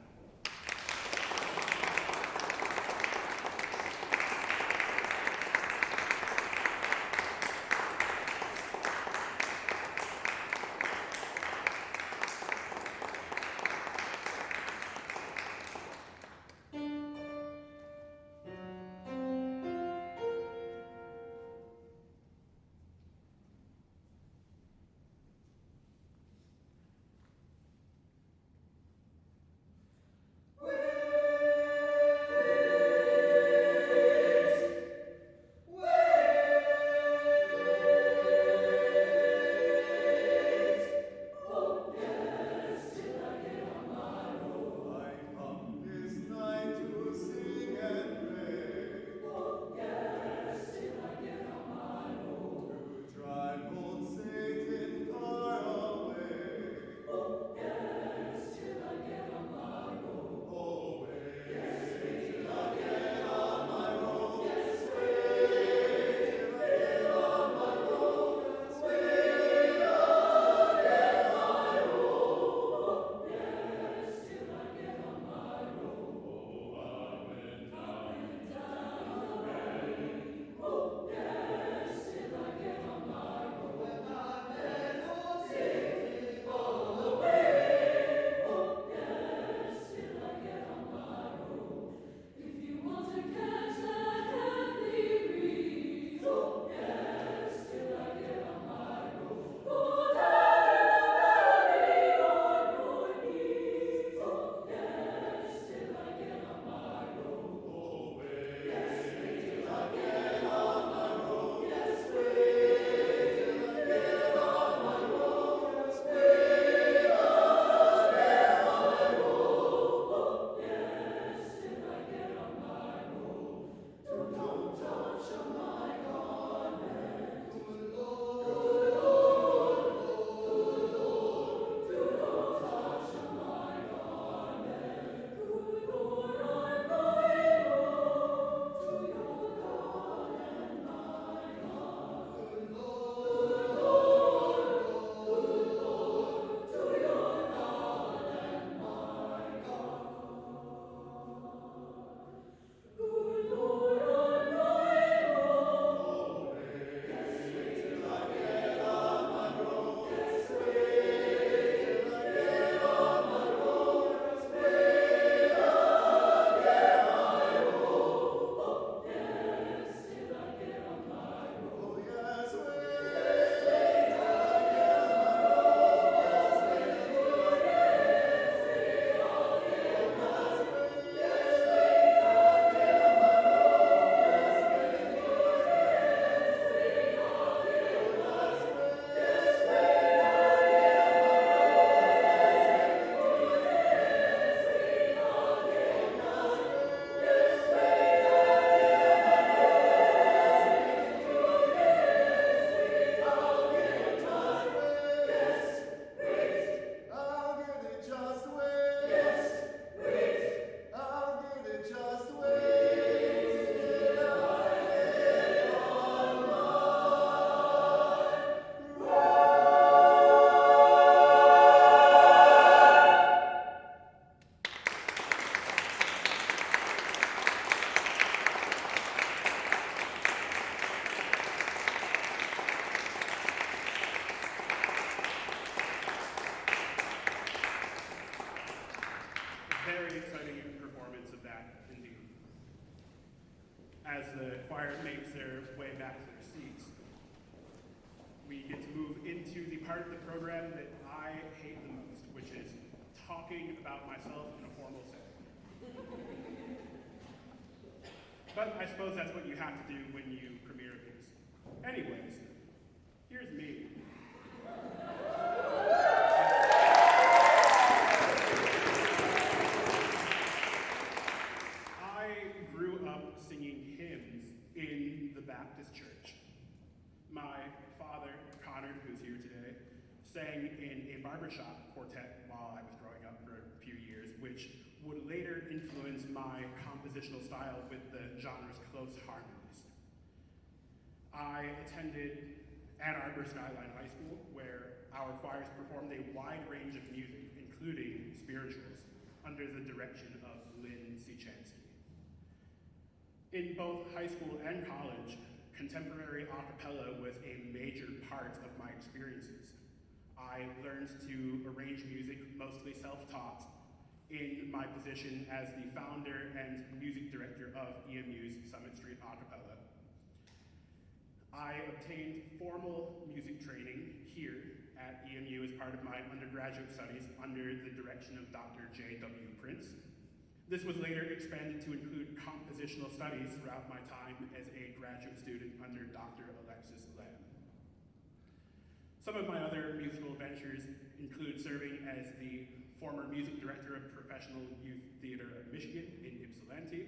Very exciting performance of that, indeed. As the choir makes their way back to their seats, we get to move into the part of the program that I hate the most, which is talking about myself in a formal setting. But I suppose that's what you have to do when you premiere a piece. Anyways, here's me. I grew up singing hymns in the Baptist church. My father, Connor, who's here today, sang in a barbershop quartet while I was growing up for a few years, which would later influence my compositional style with the genre's close harmonies. I attended Ann Arbor Skyline High School, where our choirs performed a wide range of music, including spirituals, under the direction of Lynn Cichansky. In both high school and college, contemporary a cappella was a major part of my experiences. I learned to arrange music, mostly self-taught, in my position as the founder and music director of EMU's Summit Street a cappella. I obtained formal music training here at EMU as part of my undergraduate studies under the direction of Dr. J.W. Prince. This was later expanded to include compositional studies throughout my time as a graduate student under Dr. Alexis Lamb. Some of my other musical ventures include serving as the former music director of Professional Youth Theater of Michigan in Ypsilanti,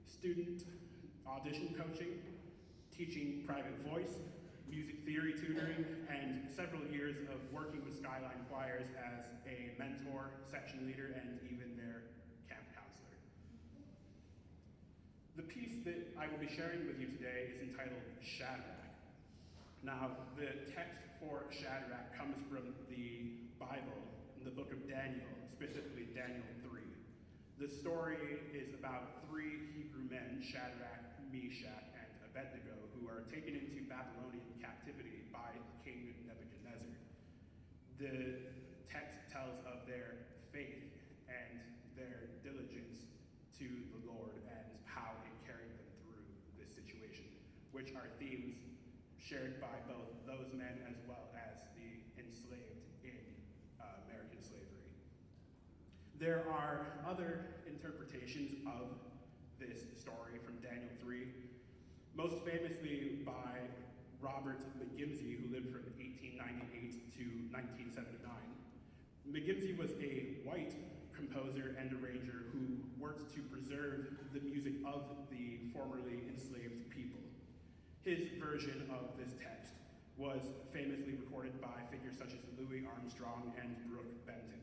student audition coaching, teaching private voice, music theory tutoring, and several years of working with Skyline Choirs as a mentor, section leader, and even their camp counselor. The piece that I will be sharing with you today is entitled Shadrach. Now, the text for Shadrach comes from the Bible, in the book of Daniel, specifically Daniel 3. The story is about three Hebrew men, Shadrach, Meshach, and Abednego, who are taken into Babylonian captivity by King Nebuchadnezzar. The text tells of their faith and their diligence to the Lord and how it carried them through this situation, which are themes shared by both those men as well as the enslaved in American slavery. There are other interpretations of this story from Daniel 3, most famously by Robert McGimsey, who lived from 1898 to 1979. McGimsey was a white composer and arranger who worked to preserve the music of the formerly enslaved people. His version of this text was famously recorded by figures such as Louis Armstrong and Brooke Benton.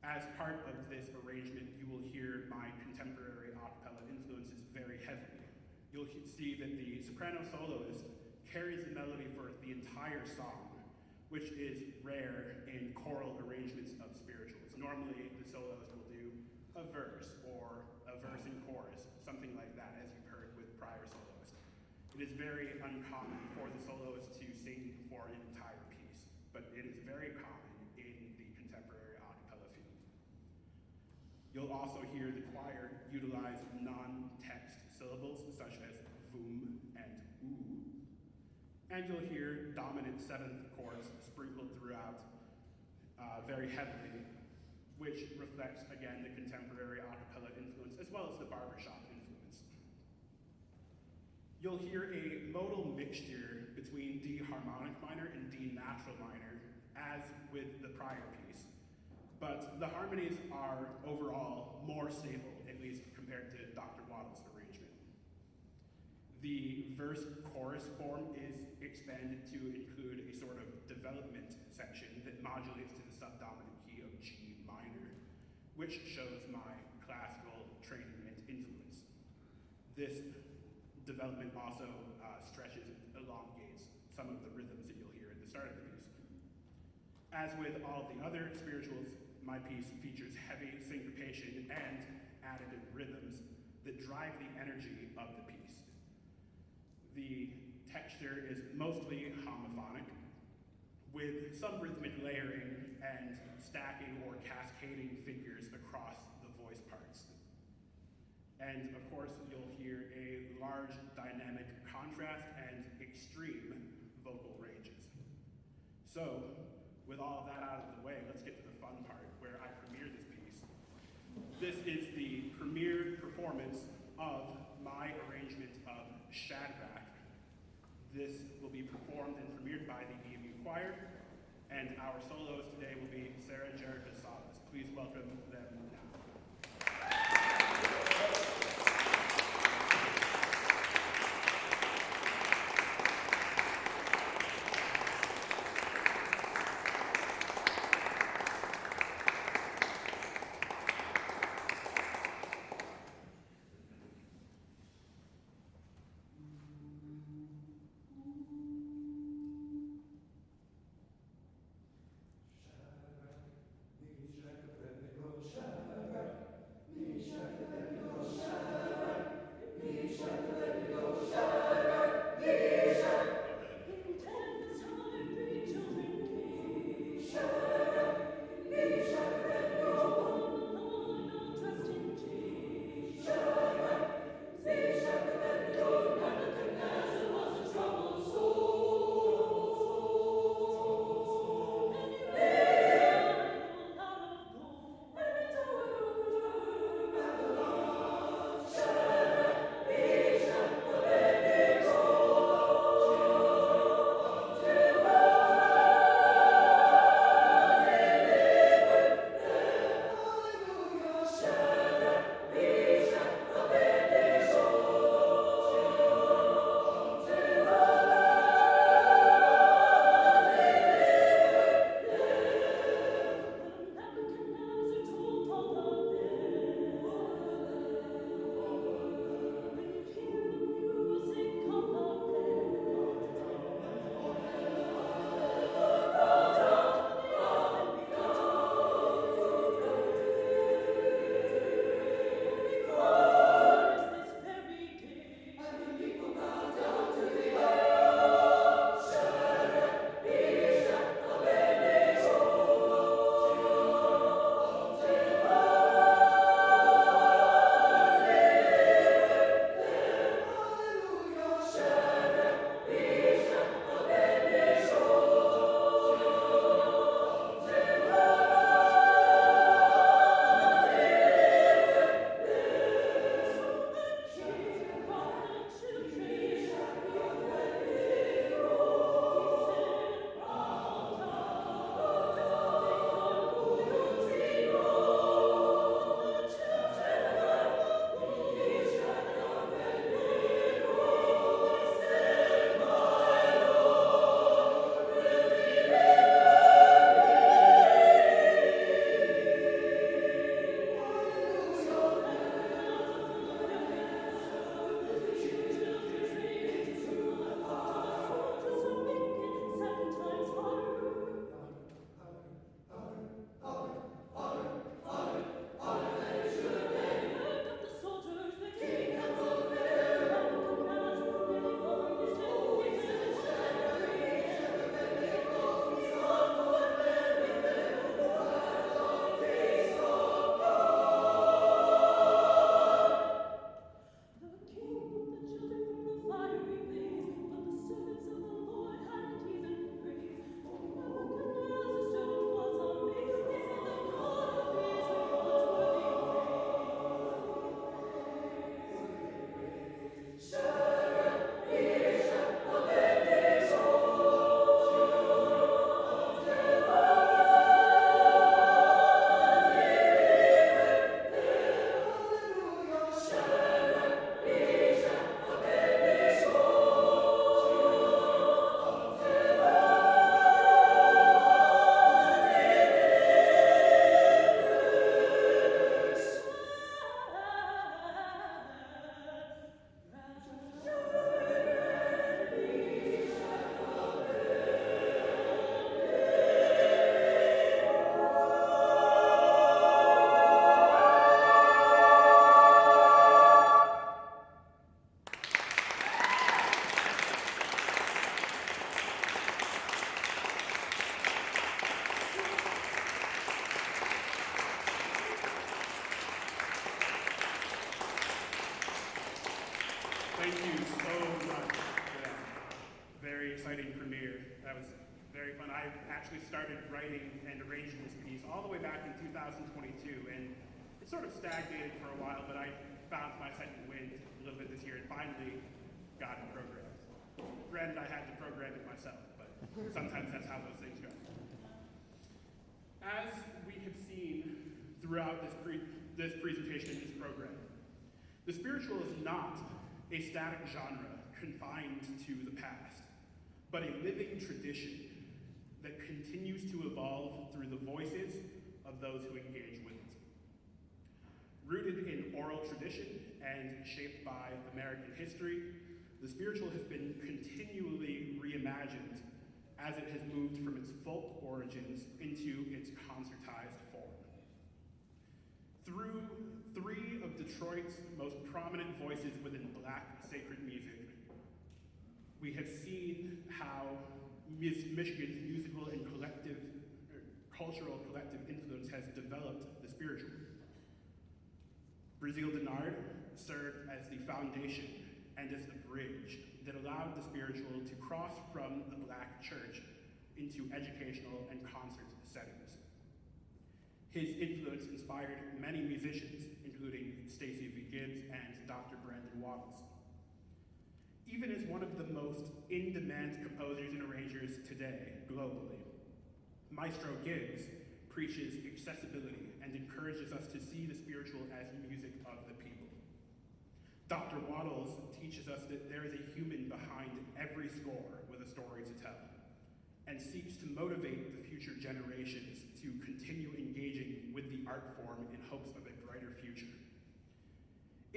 As part of this arrangement, you will hear my contemporary a cappella influences very heavily. You'll see that the soprano soloist carries the melody for the entire song, which is rare in choral arrangements of spirituals. Normally, the soloist will do a verse or a verse and chorus, something like that, as you've heard with prior soloists. It is very uncommon for the soloist to sing for an entire piece, but it is very common in the contemporary a cappella field. You'll also hear the choir utilize non-text syllables such as voom and oo, and you'll hear dominant seventh chords sprinkled throughout very heavily, which reflects, again, the contemporary a cappella influence as well as the barbershop influence. You'll hear a modal mixture between D harmonic minor and D natural minor, as with the prior piece, but the harmonies are overall more stable, at least compared to Dr. Waddell's arrangement. The verse-chorus form is expanded to include a sort of development section that modulates to the subdominant key of G minor, which shows my classical training and influence. This development also stretches and elongates some of the rhythms that you'll hear at the start of the piece. As with all the other spirituals, my piece features heavy syncopation and additive rhythms that drive the energy of the piece. The texture is mostly homophonic, with some rhythmic layering and stacking or cascading figures across the voice parts. And of course, you'll hear a large dynamic contrast and extreme vocal ranges. So, with all of that out of the way, let's get to the fun part where I premiere this piece. This is the premiere performance of my arrangement of Shadrach. This will be performed and premiered by the EMU Choir, and our soloist today will be Sarah Jerica Salas. Please welcome them now. exciting premiere. That was very fun. I actually started writing and arranging this piece all the way back in 2022, and it sort of stagnated for a while, but I found my second wind a little bit this year and finally got it programmed. Granted, I had to program it myself, but sometimes that's how those things go. As we have seen throughout this presentation and this program, the spiritual is not a static genre confined to the past, but a living tradition that continues to evolve through the voices of those who engage with it. Rooted in oral tradition and shaped by American history, the spiritual has been continually reimagined as it has moved from its folk origins into its concertized form. Through three of Detroit's most prominent voices within Black sacred music, we have seen how Michigan's musical and cultural collective influence has developed the spiritual. Brazeal Dennard served as the foundation and as the bridge that allowed the spiritual to cross from the Black church into educational and concert settings. His influence inspired many musicians, including Stacey Gibbs and Dr. Brandon Waddles. Even as one of the most in-demand composers and arrangers today, globally, Maestro Gibbs preaches accessibility and encourages us to see the spiritual as music of the people. Dr. Waddles teaches us that there is a human behind every score with a story to tell, and seeks to motivate the future generations to continue engaging with the art form in hopes of a brighter future.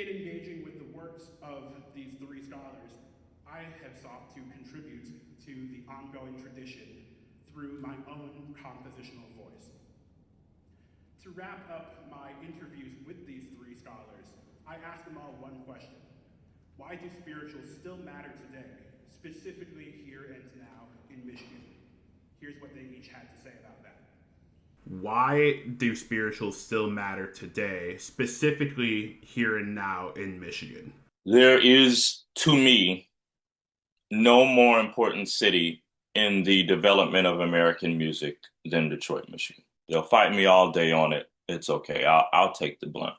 In engaging with the works of these three scholars, I have sought to contribute to the ongoing tradition through my own compositional voice. To wrap up my interviews with these three scholars, I asked them all one question: why do spirituals still matter today, specifically here and now in Michigan? Here's what they each had to say about that. Why do spirituals still matter today, specifically here and now in Michigan? There is, to me, no more important city in the development of American music than Detroit, Michigan. They'll fight me all day on it. It's okay. I'll take the blunt.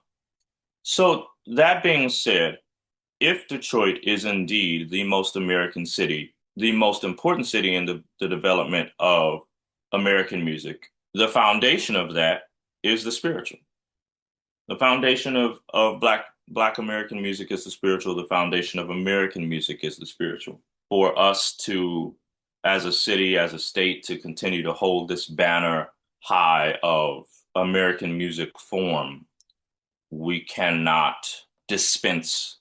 So that being said, if Detroit is indeed the most American city, the most important city in the development of American music, the foundation of that is the spiritual. The foundation of Black American music is the spiritual. The foundation of American music is the spiritual. For us to, as a city, as a state, to continue to hold this banner high of American music form, we cannot dispense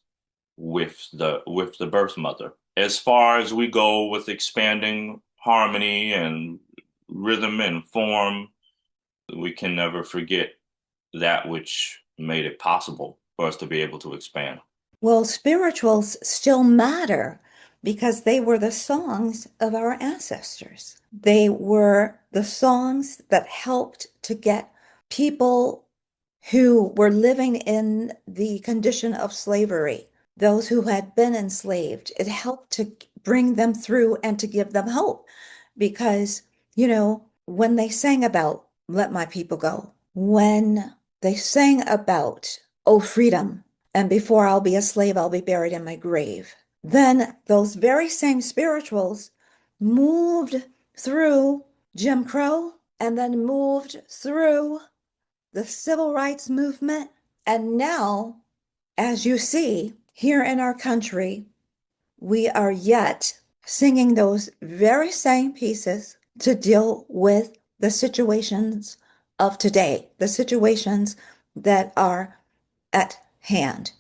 with the birth mother. As far as we go with expanding harmony and rhythm and form, we can never forget that which made it possible for us to be able to expand. Well, spirituals still matter because they were the songs of our ancestors. They were the songs that helped to get people who were living in the condition of slavery, those who had been enslaved. It helped to bring them through and to give them hope because, when they sang about "Let my people go," when they sang about "Oh, freedom," and "Before I'll be a slave, I'll be buried in my grave," then those very same spirituals moved through Jim Crow and then moved through the civil rights movement. And now, as you see, here in our country, we are yet singing those very same pieces to deal with the situations of today, the situations that are at hand.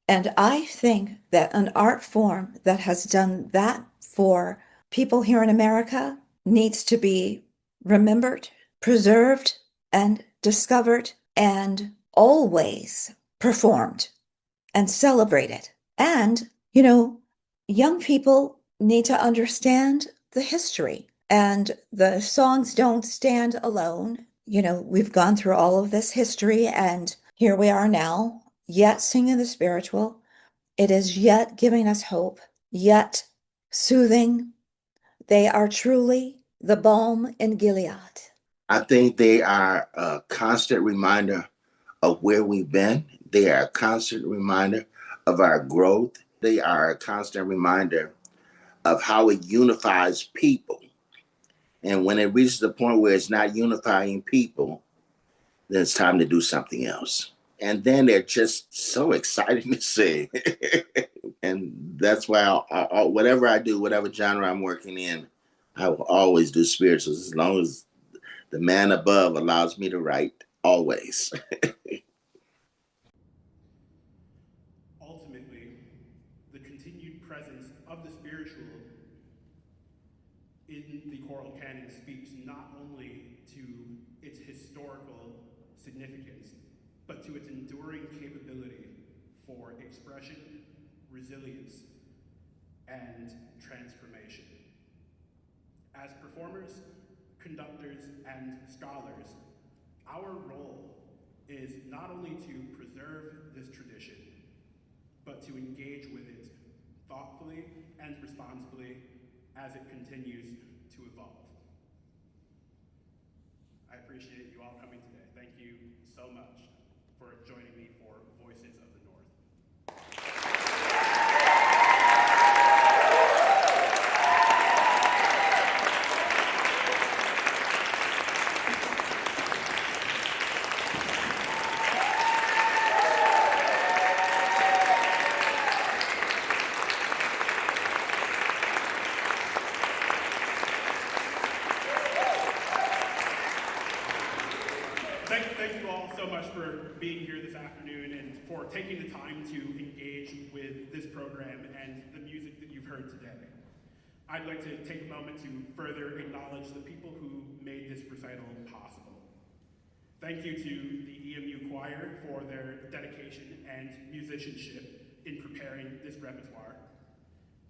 And I think that an art form that has done that for people here in America needs to be remembered, preserved, and discovered, and always performed and celebrated. And, young people need to understand the history, and the songs don't stand alone. We've gone through all of this history, and here we are now, yet singing the spiritual. It is yet giving us hope, yet soothing They are truly the balm in Gilead. I think they are a constant reminder of where we've been. They are a constant reminder of our growth. They are a constant reminder of how it unifies people. And when it reaches the point where it's not unifying people, then it's time to do something else. And then they're just so exciting to sing. And that's why whatever I do, whatever genre I'm working in, I will always do spirituals as long as the man above allows me to write, always. Ultimately, the continued presence of the spiritual in the choral canon speaks not only to its historical significance, but to its enduring capability for expression, resilience, and transformation. As performers, conductors, and scholars, our role is not only to preserve this tradition, but to engage with it thoughtfully and responsibly as it continues to evolve. I appreciate you all coming today. Thank you so much for joining me for Voices of the North. Thank you all so much for being here this afternoon and for taking the time to engage with this program and the music that you've heard today. I'd like to take a moment to further acknowledge the people who made this recital possible. Thank you to the EMU Choir for their dedication and musicianship in preparing this repertoire.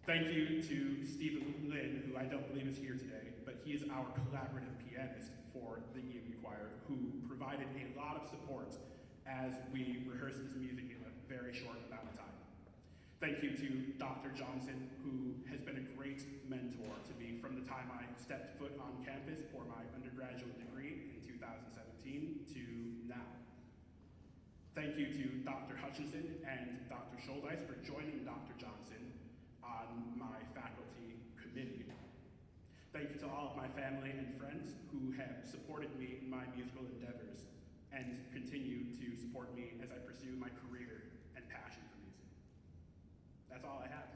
Thank you to Stephen Lynn, who I don't believe is here today, but he is our collaborative pianist for the EMU Choir, who provided a lot of support as we rehearsed this music in a very short amount of time. Thank you to Dr. Johnson, who has been a great mentor to me from the time I stepped foot on campus for my undergraduate degree in 2017 to now. Thank you to Dr. Hutchinson and Dr. Scholdeis for joining Dr. Johnson on my faculty committee. Thank you to all of my family and friends who have supported me in my musical endeavors and continue to support me as I pursue my career and passion for music. That's all I have.